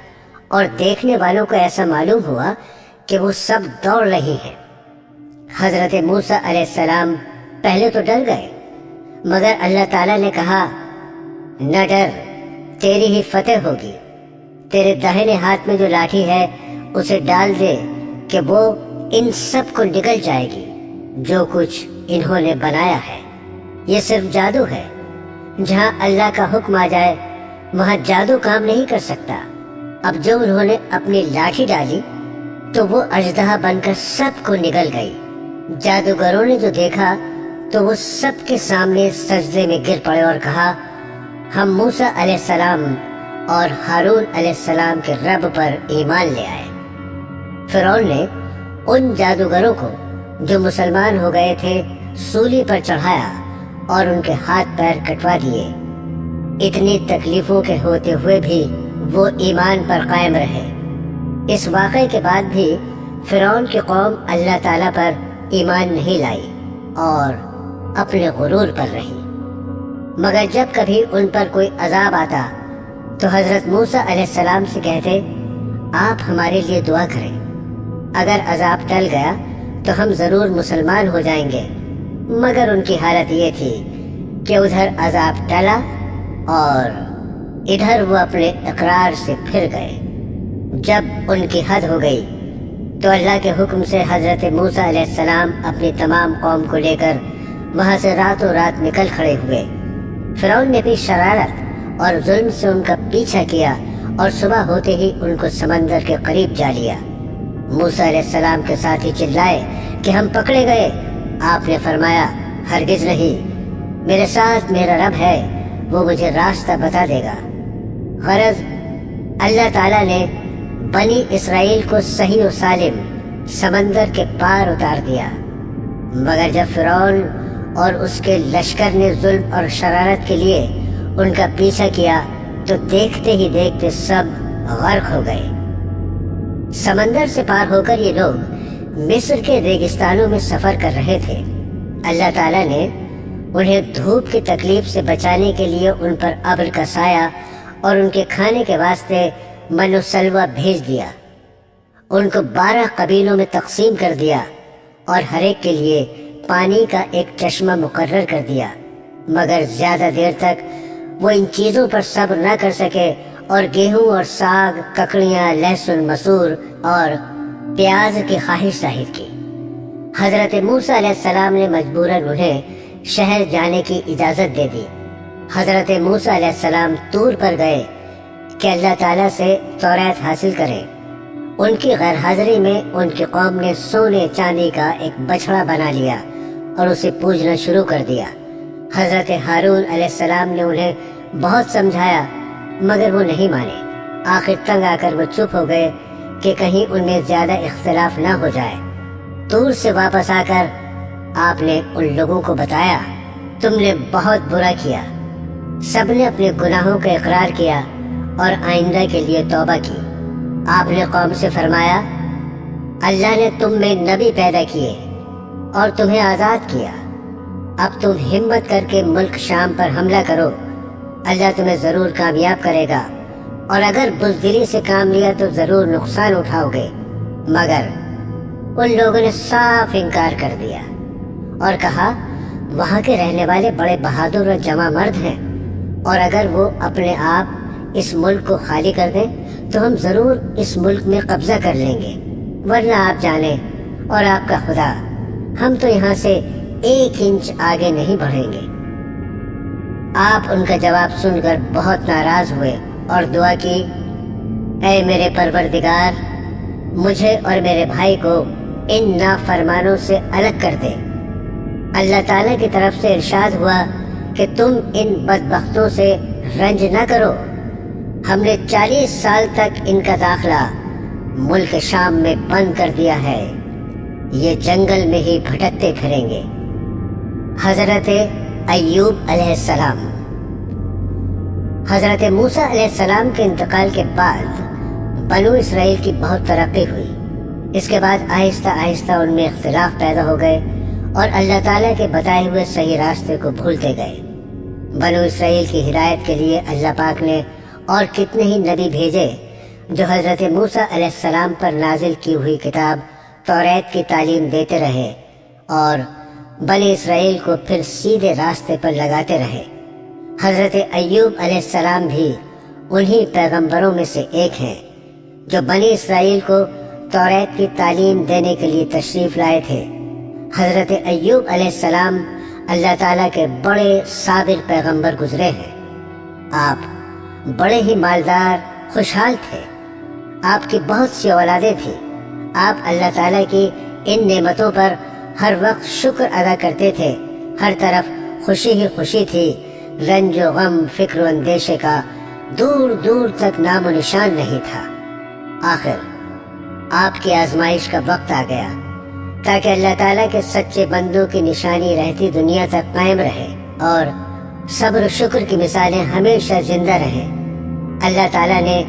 اور دیکھنے والوں کو ایسا معلوم ہوا کہ وہ سب دوڑ رہی ہیں۔ حضرت موسیٰ علیہ السلام پہلے تو ڈر گئے، مگر اللہ تعالیٰ نے کہا، نہ ڈر، تیری ہی فتح ہوگی، تیرے داہنے ہاتھ میں جو لاٹھی ہے اسے ڈال دے کہ وہ ان سب کو نگل جائے گی جو کچھ انہوں نے بنایا ہے۔ یہ صرف جادو ہے، جہاں اللہ کا حکم آ جائے وہاں جادو کام نہیں کر سکتا۔ اب جو انہوں نے اپنی لاٹھی ڈالی تو وہ اژدہا بن کر سب کو نگل گئی۔ جادوگروں نے جو دیکھا تو وہ سب کے سامنے سجدے میں گر پڑے اور کہا، ہم موسیٰ علیہ السلام اور ہارون علیہ السلام کے رب پر ایمان لے آئے۔ فرعون نے ان جادوگروں کو جو مسلمان ہو گئے تھے سولی پر چڑھایا اور ان کے ہاتھ پیر کٹوا دیے۔ اتنی تکلیفوں کے ہوتے ہوئے بھی وہ ایمان پر قائم رہے۔ اس واقعے کے بعد بھی فرعون کی قوم اللہ تعالیٰ پر ایمان نہیں لائی اور اپنے غرور پر رہی، مگر جب کبھی ان پر کوئی عذاب آتا تو حضرت موسیٰ علیہ السلام سے کہتے، آپ ہمارے لیے دعا کریں، اگر عذاب ٹل گیا تو ہم ضرور مسلمان ہو جائیں گے۔ مگر ان کی حالت یہ تھی کہ ادھر عذاب ٹلا اور ادھر وہ اپنے اقرار سے پھر گئے۔ جب ان کی حد ہو گئی تو اللہ کے حکم سے حضرت موسیٰ علیہ السلام اپنی تمام قوم کو لے کر وہاں سے راتوں رات نکل کھڑے ہوئے۔ فرعون نے بھی شرارت اور ظلم سے ان کا پیچھا کیا اور صبح ہوتے ہی ان کو سمندر کے قریب جا لیا۔ موسیٰ علیہ السلام کے ساتھی چلائے کہ ہم پکڑے گئے۔ آپ نے فرمایا، ہرگز نہیں، میرے ساتھ میرا رب ہے، وہ مجھے راستہ بتا دے گا۔ غرض اللہ تعالیٰ نے بنی اسرائیل کو صحیح و سالم سمندر کے پار اتار دیا، مگر جب فرعون اور اس کے لشکر نے ظلم اور شرارت کے لیے ان کا پیچھا کیا تو دیکھتے ہی دیکھتے سب غرق ہو گئے۔ سمندر سے پار ہو کر یہ لوگ مصر کے ریگستانوں میں سفر کر رہے تھے۔ اللہ تعالیٰ نے انہیں دھوپ کی تکلیف سے بچانے کے لیے ان پر ابر کا سایہ اور ان کے کھانے کے واسطے من و سلوہ بھیج دیا۔ ان کو 12 قبیلوں میں تقسیم کر دیا اور ہر ایک کے لیے پانی کا ایک چشمہ مقرر کر دیا، مگر زیادہ دیر تک وہ ان چیزوں پر صبر نہ کر سکے اور گیہوں اور ساگ، ککڑیاں، لہسن، مسور اور پیاز کی خواہش ظاہر کی۔ حضرت موسیٰ علیہ السلام نے مجبوراً انہیں شہر جانے کی اجازت دے دی۔ حضرت موسیٰ علیہ السلام طور پر گئے کہ اللہ تعالیٰ سے تورات حاصل کریں۔ ان کی غیر حاضری میں ان کی قوم نے سونے چاندی کا ایک بچھڑا بنا لیا اور اسے پوجنا شروع کر دیا۔ حضرت ہارون علیہ السلام نے انہیں بہت سمجھایا مگر وہ نہیں مانے۔ آخر تنگ آ کر وہ چپ ہو گئے کہ کہیں ان میں زیادہ اختلاف نہ ہو جائے۔ طور سے واپس آ کر آپ نے ان لوگوں کو بتایا، تم نے بہت برا کیا۔ سب نے اپنے گناہوں کا اقرار کیا اور آئندہ کے لیے توبہ کی۔ آپ نے قوم سے فرمایا، اللہ نے تم میں نبی پیدا کیے اور تمہیں آزاد کیا۔ اب تم ہمت کر کے ملک شام پر حملہ کرو، اللہ تمہیں ضرور کامیاب کرے گا، اور اگر بزدلی سے کام لیا تو ضرور نقصان اٹھاؤ گے۔ مگر ان لوگوں نے صاف انکار کر دیا اور کہا، وہاں کے رہنے والے بڑے بہادر اور جواں مرد ہیں، اور اگر وہ اپنے آپ اس ملک کو خالی کر دیں تو ہم ضرور اس ملک میں قبضہ کر لیں گے، ورنہ آپ جانیں اور آپ کا خدا، ہم تو یہاں سے 1 انچ آگے نہیں بڑھیں گے۔ آپ ان کا جواب سن کر بہت ناراض ہوئے اور دعا کی، اے میرے پروردگار، مجھے اور میرے بھائی کو ان نافرمانوں سے الگ کر دے۔ اللہ تعالیٰ کی طرف سے ارشاد ہوا کہ تم ان بدبختوں سے رنج نہ کرو، ہم نے 40 سال تک ان کا داخلہ ملک شام میں بند کر دیا ہے، یہ جنگل میں ہی بھٹکتے پھریں گے۔ حضرت ایوب علیہ السلام۔ حضرت موسیٰ علیہ السلام کے انتقال کے بعد بنو اسرائیل کی بہت ترقی ہوئی۔ اس کے بعد آہستہ آہستہ ان میں اختلاف پیدا ہو گئے اور اللہ تعالیٰ کے بتائے ہوئے صحیح راستے کو بھولتے گئے۔ بنو اسرائیل کی ہدایت کے لیے اللہ پاک نے اور کتنے ہی نبی بھیجے جو حضرت موسیٰ علیہ السلام پر نازل کی ہوئی کتاب تورات کی تعلیم دیتے رہے اور بنی اسرائیل کو پھر سیدھے راستے پر لگاتے رہے۔ حضرت ایوب علیہ السلام بھی انہی پیغمبروں میں سے ایک ہیں جو بنی اسرائیل کو تورات کی تعلیم دینے کے لیے تشریف لائے تھے۔ حضرت ایوب علیہ السلام اللہ تعالیٰ کے بڑے صابر پیغمبر گزرے ہیں۔ آپ بڑے ہی مالدار خوشحال تھے، آپ کی بہت سی اولادیں تھیں۔ آپ اللہ تعالیٰ کی ان نعمتوں پر ہر وقت شکر ادا کرتے تھے۔ ہر طرف خوشی ہی خوشی تھی، رنج و غم، فکر و اندیشے کا دور دور تک نام و نشان نہیں تھا۔ آخر آپ کی آزمائش کا وقت آ گیا تاکہ اللہ تعالیٰ کے سچے بندوں کی نشانی رہتی دنیا تک قائم رہے اور صبر و شکر کی مثالیں ہمیشہ زندہ رہیں۔ اللہ تعالیٰ نے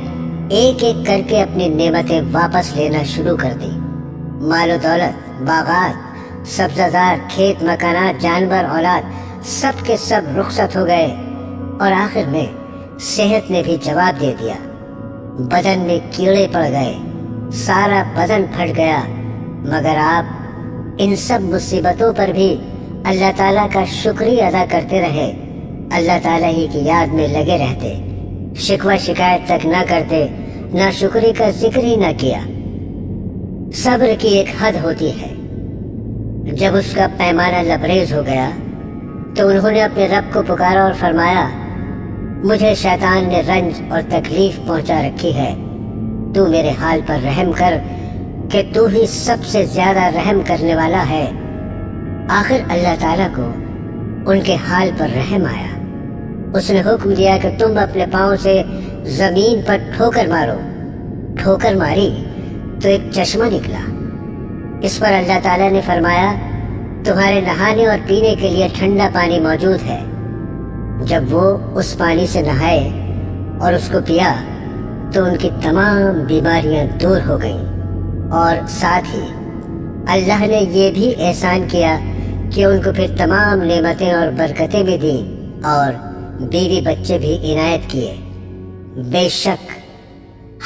ایک ایک کر کے اپنی نعمتیں واپس لینا شروع کر دی۔ مال و دولت، باغات، سبزہ زار، کھیت مکانات، جانور، اولاد، سب کے سب رخصت ہو گئے، اور آخر میں صحت نے بھی جواب دے دیا۔ بدن میں کیڑے پڑ گئے، سارا بدن پھٹ گیا، مگر آپ ان سب مصیبتوں پر بھی اللہ تعالیٰ کا شکریہ ادا کرتے رہے، اللہ تعالیٰ ہی کی یاد میں لگے رہتے، شکوہ شکایت تک نہ کرتے، نہ شکری کا ذکر ہی نہ کیا۔ صبر کی ایک حد ہوتی ہے، جب اس کا پیمانہ لبریز ہو گیا تو انہوں نے اپنے رب کو پکارا اور فرمایا، مجھے شیطان نے رنج اور تکلیف پہنچا رکھی ہے، تو میرے حال پر رحم کر کہ تو ہی سب سے زیادہ رحم کرنے والا ہے۔ آخر اللہ تعالیٰ کو ان کے حال پر رحم آیا۔ اس نے حکم دیا کہ تم اپنے پاؤں سے زمین پر ٹھوکر مارو۔ ٹھوکر ماری تو ایک چشمہ نکلا۔ اس پر اللہ تعالیٰ نے فرمایا، تمہارے نہانے اور پینے کے لیے ٹھنڈا پانی موجود ہے۔ جب وہ اس پانی سے نہائے اور اس کو پیا تو ان کی تمام بیماریاں دور ہو گئیں، اور ساتھ ہی اللہ نے یہ بھی احسان کیا کہ ان کو پھر تمام نعمتیں اور برکتیں بھی دیں اور بیوی بچے بھی عنایت کیے۔ بے شک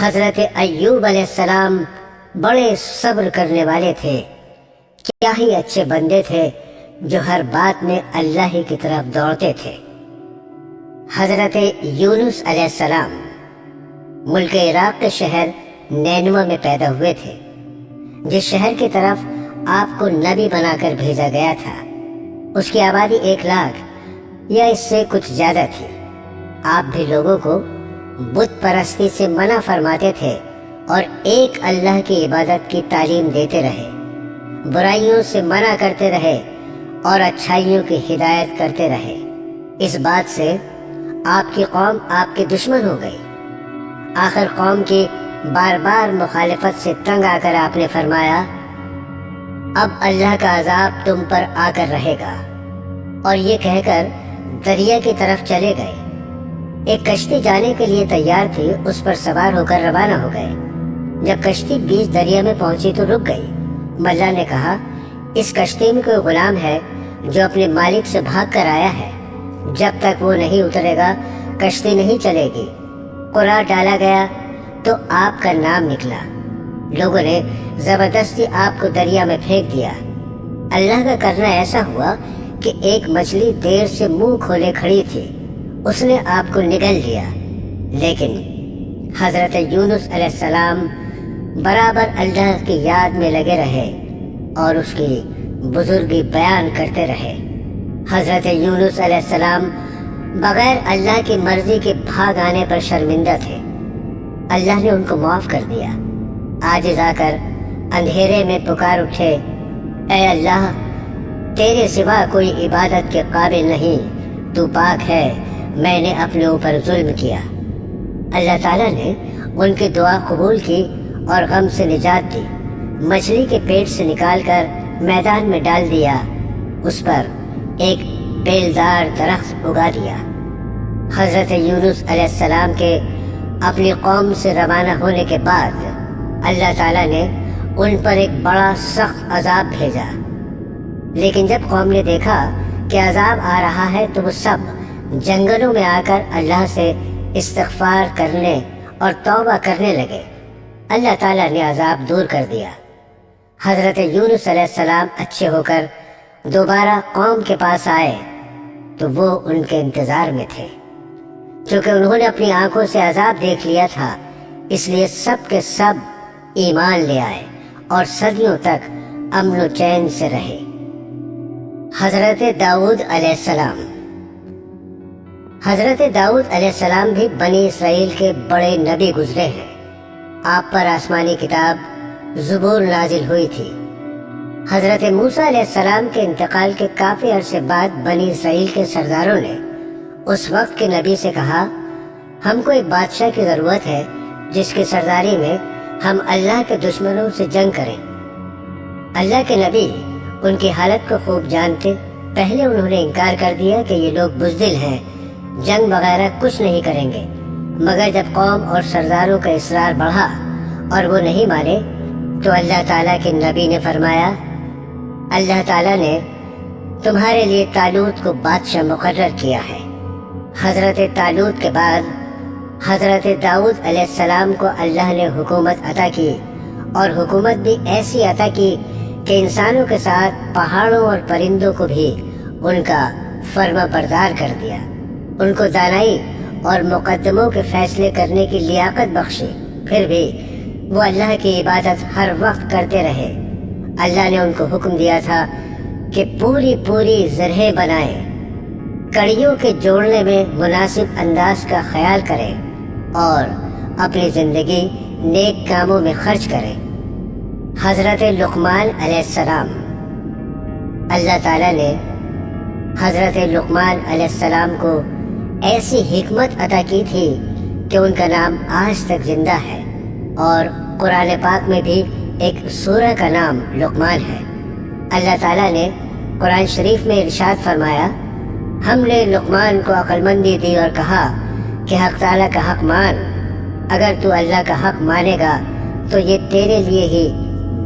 حضرت ایوب علیہ السلام بڑے صبر کرنے والے تھے، کیا ہی اچھے بندے تھے جو ہر بات میں اللہ ہی کی طرف دوڑتے تھے۔ حضرت یونس علیہ السلام ملک عراق کے شہر نینوہ میں پیدا ہوئے تھے، جس شہر کی طرف آپ کو نبی بنا کر بھیجا گیا تھا۔ اس کی آبادی 1 لاکھ یا اس سے کچھ زیادہ تھی۔ آپ بھی لوگوں کو بت پرستی سے منع فرماتے تھے اور ایک اللہ کی عبادت کی تعلیم دیتے رہے، برائیوں سے منع کرتے رہے اور اچھائیوں کی ہدایت کرتے رہے۔ اس بات سے آپ کی قوم آپ کے دشمن ہو گئی۔ آخر قوم کی بار بار مخالفت سے تنگ آ کر آپ نے فرمایا، اب اللہ کا عذاب تم پر آ کر رہے گا، اور یہ کہہ کر دریا کی طرف چلے گئے۔ ایک کشتی جانے کے لیے تیار تھی، اس پر سوار ہو کر روانہ ہو گئے۔ جب کشتی بیچ دریا میں پہنچی تو رک گئی۔ ملا نے کہا، اس کشتی میں کوئی غلام ہے جو اپنے مالک سے بھاگ کر آیا ہے، جب تک وہ نہیں اترے گا کشتی نہیں چلے گی۔ قرعہ ڈالا گیا تو آپ کا نام نکلا۔ لوگوں نے زبردستی آپ کو دریا میں پھینک دیا۔ اللہ کا کرنا ایسا ہوا کہ ایک مچھلی دیر سے منہ کھولے کھڑی تھی، اس نے آپ کو نگل لیا۔ لیکن حضرت یونس علیہ السلام برابر اللہ کی یاد میں لگے رہے اور اس کی بزرگی بیان کرتے رہے۔ حضرت یونس علیہ السلام بغیر اللہ کی مرضی کے بھاگ آنے پر شرمندہ تھے۔ اللہ نے ان کو معاف کر دیا۔ عاجز آ کر اندھیرے میں پکار اٹھے، اے اللہ، تیرے سوا کوئی عبادت کے قابل نہیں، تو پاک ہے، میں نے اپنے اوپر ظلم کیا۔ اللہ تعالیٰ نے ان کی دعا قبول کی اور غم سے نجات دی۔ مچھلی کے پیٹ سے نکال کر میدان میں ڈال دیا، اس پر ایک بیلدار درخت اگا دیا۔ حضرت یونس علیہ السلام کے اپنی قوم سے روانہ ہونے کے بعد اللہ تعالیٰ نے ان پر ایک بڑا سخت عذاب بھیجا۔ لیکن جب قوم نے دیکھا کہ عذاب آ رہا ہے تو وہ سب جنگلوں میں آ کر اللہ سے استغفار کرنے اور توبہ کرنے لگے۔ اللہ تعالیٰ نے عذاب دور کر دیا۔ حضرت یونس علیہ السلام اچھے ہو کر دوبارہ قوم کے پاس آئے تو وہ ان کے انتظار میں تھے۔ چونکہ انہوں نے اپنی آنکھوں سے عذاب دیکھ لیا تھا، اس لیے سب کے سب ایمان لے آئے اور صدیوں تک امن و چین سے رہے۔ حضرت داؤد علیہ السلام حضرت داؤد علیہ السلام بھی بنی اسرائیل کے بڑے نبی گزرے ہیں۔ آپ پر آسمانی کتاب زبور نازل ہوئی تھی۔ حضرت موسیٰ علیہ السلام کے انتقال کے کافی عرصے بعد بنی اسرائیل کے سرداروں نے اس وقت کے نبی سے کہا، ہم کو ایک بادشاہ کی ضرورت ہے جس کی سرداری میں ہم اللہ کے دشمنوں سے جنگ کریں۔ اللہ کے نبی ان کی حالت کو خوب جانتے، پہلے انہوں نے انکار کر دیا کہ یہ لوگ بزدل ہیں، جنگ وغیرہ کچھ نہیں کریں گے۔ مگر جب قوم اور سرداروں کا اصرار بڑھا اور وہ نہیں مانے تو اللہ تعالیٰ کے نبی نے فرمایا، اللہ تعالیٰ نے تمہارے لیے طالوت کو بادشاہ مقرر کیا ہے۔ حضرت طالوت کے بعد حضرت داؤد علیہ السلام کو اللہ نے حکومت عطا کی، اور حکومت بھی ایسی عطا کی کہ انسانوں کے ساتھ پہاڑوں اور پرندوں کو بھی ان کا فرما بردار کر دیا۔ ان کو دانائی اور مقدموں کے فیصلے کرنے کی لیاقت بخشی، پھر بھی وہ اللہ کی عبادت ہر وقت کرتے رہے۔ اللہ نے ان کو حکم دیا تھا کہ پوری زرہیں بنائیں، کڑیوں کے جوڑنے میں مناسب انداز کا خیال کریں اور اپنی زندگی نیک کاموں میں خرچ کریں۔ حضرت لقمان علیہ السلام اللہ تعالیٰ نے حضرت لقمان علیہ السلام کو ایسی حکمت عطا کی تھی کہ ان کا نام آج تک زندہ ہے، اور قرآن پاک میں بھی ایک سورہ کا نام لقمان ہے۔ اللہ تعالیٰ نے قرآن شریف میں ارشاد فرمایا، ہم نے لقمان کو عقل مندی دی اور کہا کہ حق تعالیٰ کا حق مان اگر تو اللہ کا حق مانے گا تو یہ تیرے لیے ہی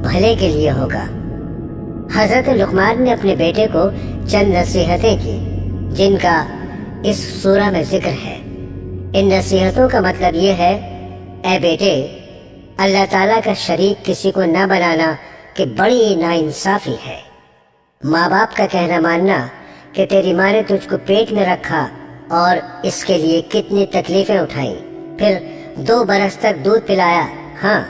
بھلے کے لیے ہوگا۔ حضرت لقمان نے اپنے بیٹے کو چند نصیحتیں کی جن کا اس سورہ میں ذکر ہے۔ ان نصیحتوں کا مطلب یہ ہے، اے بیٹے، اللہ تعالیٰ کا شریک کسی کو نہ بنانا کہ بڑی ناانصافی ہے۔ ماں باپ کا کہنا ماننا کہ تیری ماں نے تجھ کو پیٹ میں رکھا اور اس کے لیے کتنی تکلیفیں اٹھائیں، پھر 2 برس تک دودھ پلایا۔ ہاں،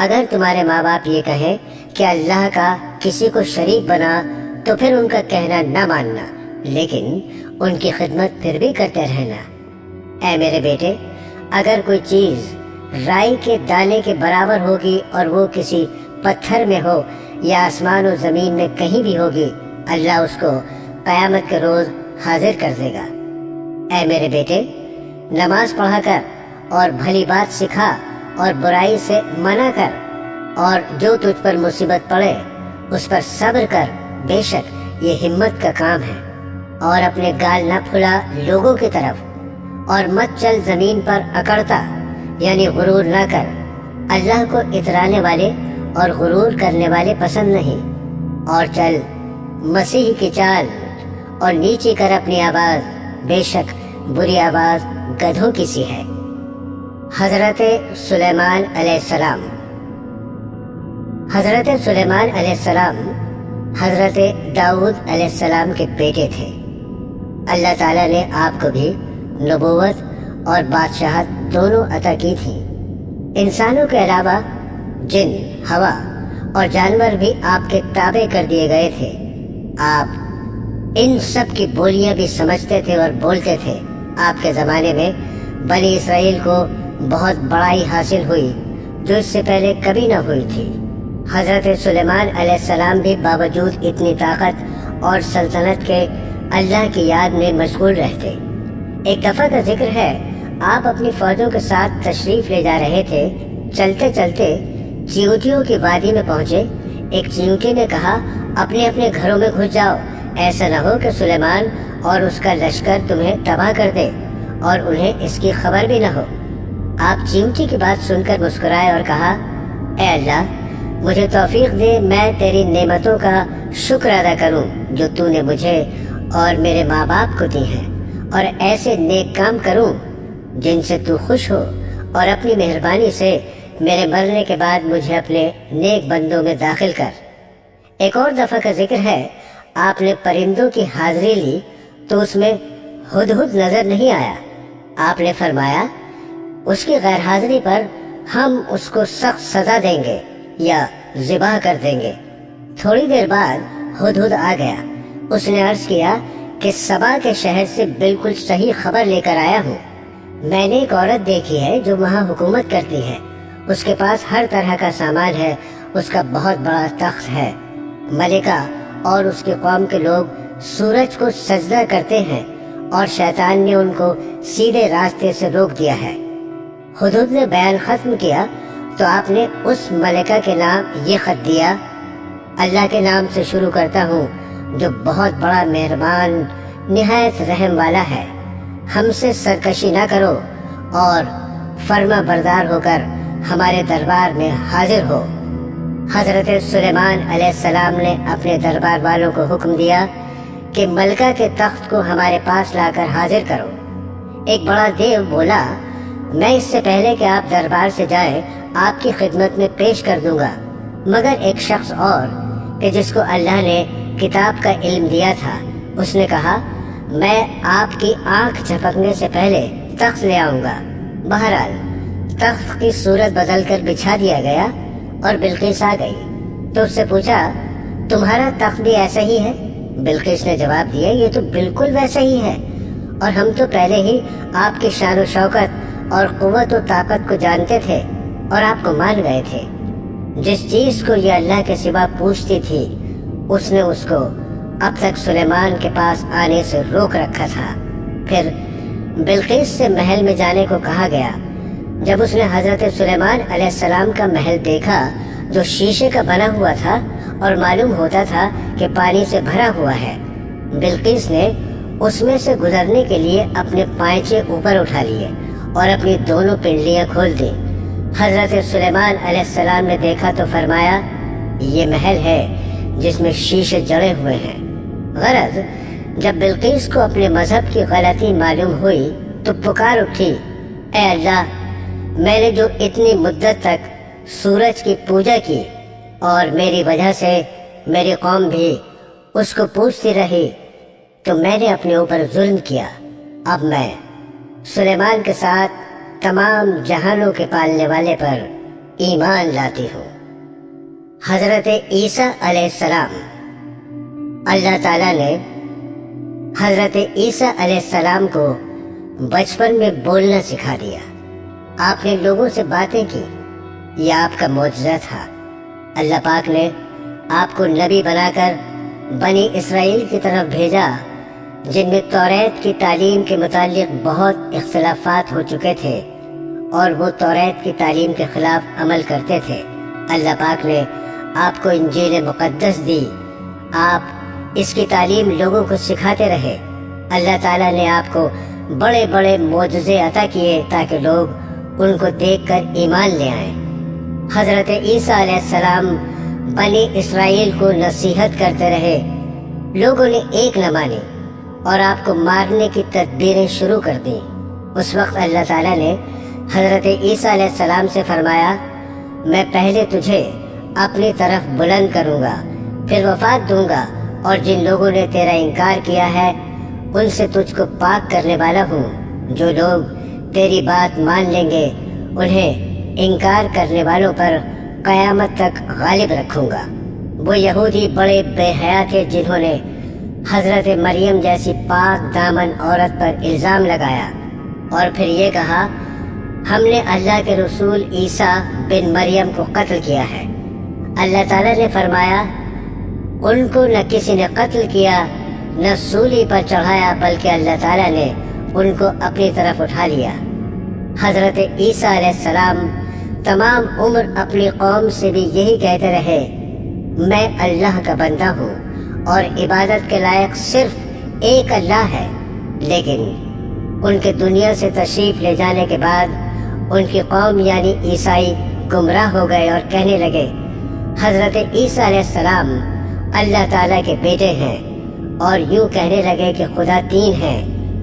اگر تمہارے ماں باپ یہ کہیں کہ اللہ کا کسی کو شریک بنا تو پھر ان کا کہنا نہ ماننا، لیکن ان کی خدمت پھر بھی کرتے رہنا۔ اے میرے بیٹے، اگر کوئی چیز رائی کے دانے کے برابر ہوگی اور وہ کسی پتھر میں ہو یا آسمان و زمین میں کہیں بھی ہوگی، اللہ اس کو قیامت کے روز حاضر کر دے گا۔ اے میرے بیٹے، نماز پڑھا کر اور بھلی بات سکھا اور برائی سے منع کر، اور جو تجھ پر مصیبت پڑے اس پر صبر کر، بے شک یہ ہمت کا کام ہے۔ اور اپنے گال نہ پھلا لوگوں کی طرف، اور مت چل زمین پر اکڑتا، یعنی غرور نہ کر۔ اللہ کو اترانے والے اور غرور کرنے والے پسند نہیں۔ اور چل مسیح کی چال اور نیچی کر اپنی آواز، بے شک بری آواز گدھوں کی سی ہے۔ حضرت سلیمان علیہ السلام۔ حضرت سلیمان علیہ السلام حضرت داؤد علیہ السلام کے بیٹے تھے۔ اللہ تعالیٰ نے آپ کو بھی نبوت اور بادشاہت دونوں عطا کی تھی۔ انسانوں کے علاوہ جن، ہوا اور جانور بھی آپ کے تابع کر دیے گئے تھے۔ آپ ان سب کی بولیاں بھی سمجھتے تھے اور بولتے تھے۔ آپ کے زمانے میں بنی اسرائیل کو بہت بڑائی حاصل ہوئی جو اس سے پہلے کبھی نہ ہوئی تھی۔ حضرت سلیمان علیہ السلام بھی باوجود اتنی طاقت اور سلطنت کے اللہ کی یاد میں مشغول رہتے۔ ایک دفعہ کا ذکر ہے، آپ اپنی فوجوں کے ساتھ تشریف لے جا رہے تھے۔ چلتے چلتے چیونٹیوں کی وادی میں پہنچے۔ ایک چیونٹی نے کہا، اپنے اپنے گھروں میں گھس جاؤ، ایسا نہ ہو کہ سلیمان اور اس کا لشکر تمہیں تباہ کر دے اور انہیں اس کی خبر بھی نہ ہو۔ آپ چیونٹی کی بات سن کر مسکرائے اور کہا، اے اللہ، مجھے توفیق دے میں تیری نعمتوں کا شکر ادا کروں جو تو نے مجھے اور میرے ماں باپ کو دی ہیں، اور ایسے نیک کام کروں جن سے تو خوش ہو، اور اپنی مہربانی سے میرے مرنے کے بعد مجھے اپنے نیک بندوں میں داخل کر۔ ایک اور دفعہ کا ذکر ہے، آپ نے پرندوں کی حاضری لی تو اس میں ہدہد نظر نہیں آیا۔ آپ نے فرمایا، اس کی غیر حاضری پر ہم اس کو سخت سزا دیں گے یا ذبح کر دیں گے۔ تھوڑی دیر بعد ہدہد آ گیا۔ اس نے عرض کیا کہ سبا کے شہر سے بالکل صحیح خبر لے کر آیا ہوں۔ میں نے ایک عورت دیکھی ہے جو وہاں حکومت کرتی ہے۔ اس کے پاس ہر طرح کا سامان ہے، اس کا بہت بڑا تخت ہے۔ ملکہ اور اس کی قوم کے لوگ سورج کو سجدہ کرتے ہیں، اور شیطان نے ان کو سیدھے راستے سے روک دیا ہے۔ ہدہد نے بیان ختم کیا تو آپ نے اس ملکہ کے نام یہ خط دیا، اللہ کے نام سے شروع کرتا ہوں جو بہت بڑا مہربان نہایت رحم والا ہے۔ ہم سے سرکشی نہ کرو اور فرما بردار ہو کر ہمارے دربار میں حاضر ہو۔ حضرت سلیمان علیہ السلام نے اپنے دربار والوں کو حکم دیا کہ ملکہ کے تخت کو ہمارے پاس لا کر حاضر کرو۔ ایک بڑا دیو بولا، میں اس سے پہلے کہ آپ دربار سے جائیں آپ کی خدمت میں پیش کر دوں گا، مگر ایک شخص اور کہ جس کو اللہ نے کتاب کا علم دیا تھا، اس نے کہا، میں آپ کی آنکھ جھپکنے سے پہلے تخت لے آؤں گا۔ بہرحال تخت کی صورت بدل کر بچھا دیا گیا اور بلقیس آ گئی تو اس سے پوچھا، تمہارا تخت بھی ایسا ہی ہے؟ بلقیس نے جواب دیا، یہ تو بالکل ویسا ہی ہے، اور ہم تو پہلے ہی آپ کی شان و شوکت اور قوت و طاقت کو جانتے تھے اور آپ کو مان گئے تھے۔ جس چیز کو یہ اللہ کے سوا پوچھتی تھی اس نے اس کو اب تک سلیمان کے پاس آنے سے روک رکھا تھا۔ پھر بلقیس سے محل میں جانے کو کہا گیا۔ جب اس نے حضرت سلیمان علیہ السلام کا محل دیکھا جو شیشے کا بنا ہوا تھا اور معلوم ہوتا تھا کہ پانی سے بھرا ہوا ہے، بلقیس نے اس میں سے گزرنے کے لیے اپنے پائچے اوپر اٹھا لیے اور اپنی دونوں پنڈلیاں کھول دیں۔ حضرت سلیمان علیہ السلام نے دیکھا تو فرمایا یہ محل ہے جس میں شیشے جڑے ہوئے ہیں۔ غرض جب بلقیس کو اپنے مذہب کی غلطی معلوم ہوئی تو پکار اٹھی، اے اللہ، میں نے جو اتنی مدت تک سورج کی پوجا کی اور میری وجہ سے میری قوم بھی اس کو پوجتی رہی، تو میں نے اپنے اوپر ظلم کیا۔ اب میں سلیمان کے ساتھ تمام جہانوں کے پالنے والے پر ایمان لاتی ہوں۔ حضرت عیسیٰ علیہ السلام۔ اللہ تعالیٰ نے حضرت عیسیٰ علیہ السلام کو بچپن میں بولنا سکھا دیا۔ آپ نے لوگوں سے باتیں کی، یہ آپ کا معجزہ تھا۔ اللہ پاک نے آپ کو نبی بنا کر بنی اسرائیل کی طرف بھیجا، جن میں توریت کی تعلیم کے متعلق بہت اختلافات ہو چکے تھے اور وہ توریت کی تعلیم کے خلاف عمل کرتے تھے۔ اللہ پاک نے آپ کو انجیل مقدس دی، آپ اس کی تعلیم لوگوں کو سکھاتے رہے۔ اللہ تعالیٰ نے آپ کو بڑے بڑے معجزے عطا کیے تاکہ لوگ ان کو دیکھ کر ایمان لے آئیں۔ حضرت عیسیٰ علیہ السلام بنی اسرائیل کو نصیحت کرتے رہے، لوگوں نے ایک نہ مانی اور آپ کو مارنے کی تدبیریں شروع کر دیں۔ اس وقت اللہ تعالیٰ نے حضرت عیسیٰ علیہ السلام سے فرمایا، میں پہلے تجھے اپنی طرف بلند کروں گا، پھر وفات دوں گا، اور جن لوگوں نے تیرا انکار کیا ہے ان سے تجھ کو پاک کرنے والا ہوں۔ جو لوگ تیری بات مان لیں گے انہیں انکار کرنے والوں پر قیامت تک غالب رکھوں گا۔ وہ یہودی بڑے بے حیا تھے جنہوں نے حضرت مریم جیسی پاک دامن عورت پر الزام لگایا اور پھر یہ کہا، ہم نے اللہ کے رسول عیسیٰ بن مریم کو قتل کیا ہے۔ اللہ تعالیٰ نے فرمایا، ان کو نہ کسی نے قتل کیا نہ سولی پر چڑھایا، بلکہ اللہ تعالیٰ نے ان کو اپنی طرف اٹھا لیا۔ حضرت عیسیٰ علیہ السلام تمام عمر اپنی قوم سے بھی یہی کہتے رہے، میں اللہ کا بندہ ہوں اور عبادت کے لائق صرف ایک اللہ ہے۔ لیکن ان کے دنیا سے تشریف لے جانے کے بعد ان کی قوم یعنی عیسائی گمراہ ہو گئے اور کہنے لگے، حضرت عیسیٰ علیہ السلام اللہ تعالیٰ کے بیٹے ہیں، اور یوں کہنے لگے کہ خدا تین ہیں،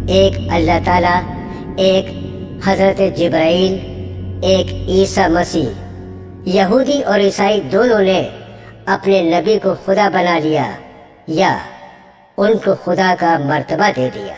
ایک اللہ تعالیٰ، ایک حضرت جبرائیل، ایک عیسیٰ مسیح۔ یہودی اور عیسائی دونوں نے اپنے نبی کو خدا بنا لیا یا ان کو خدا کا مرتبہ دے دیا۔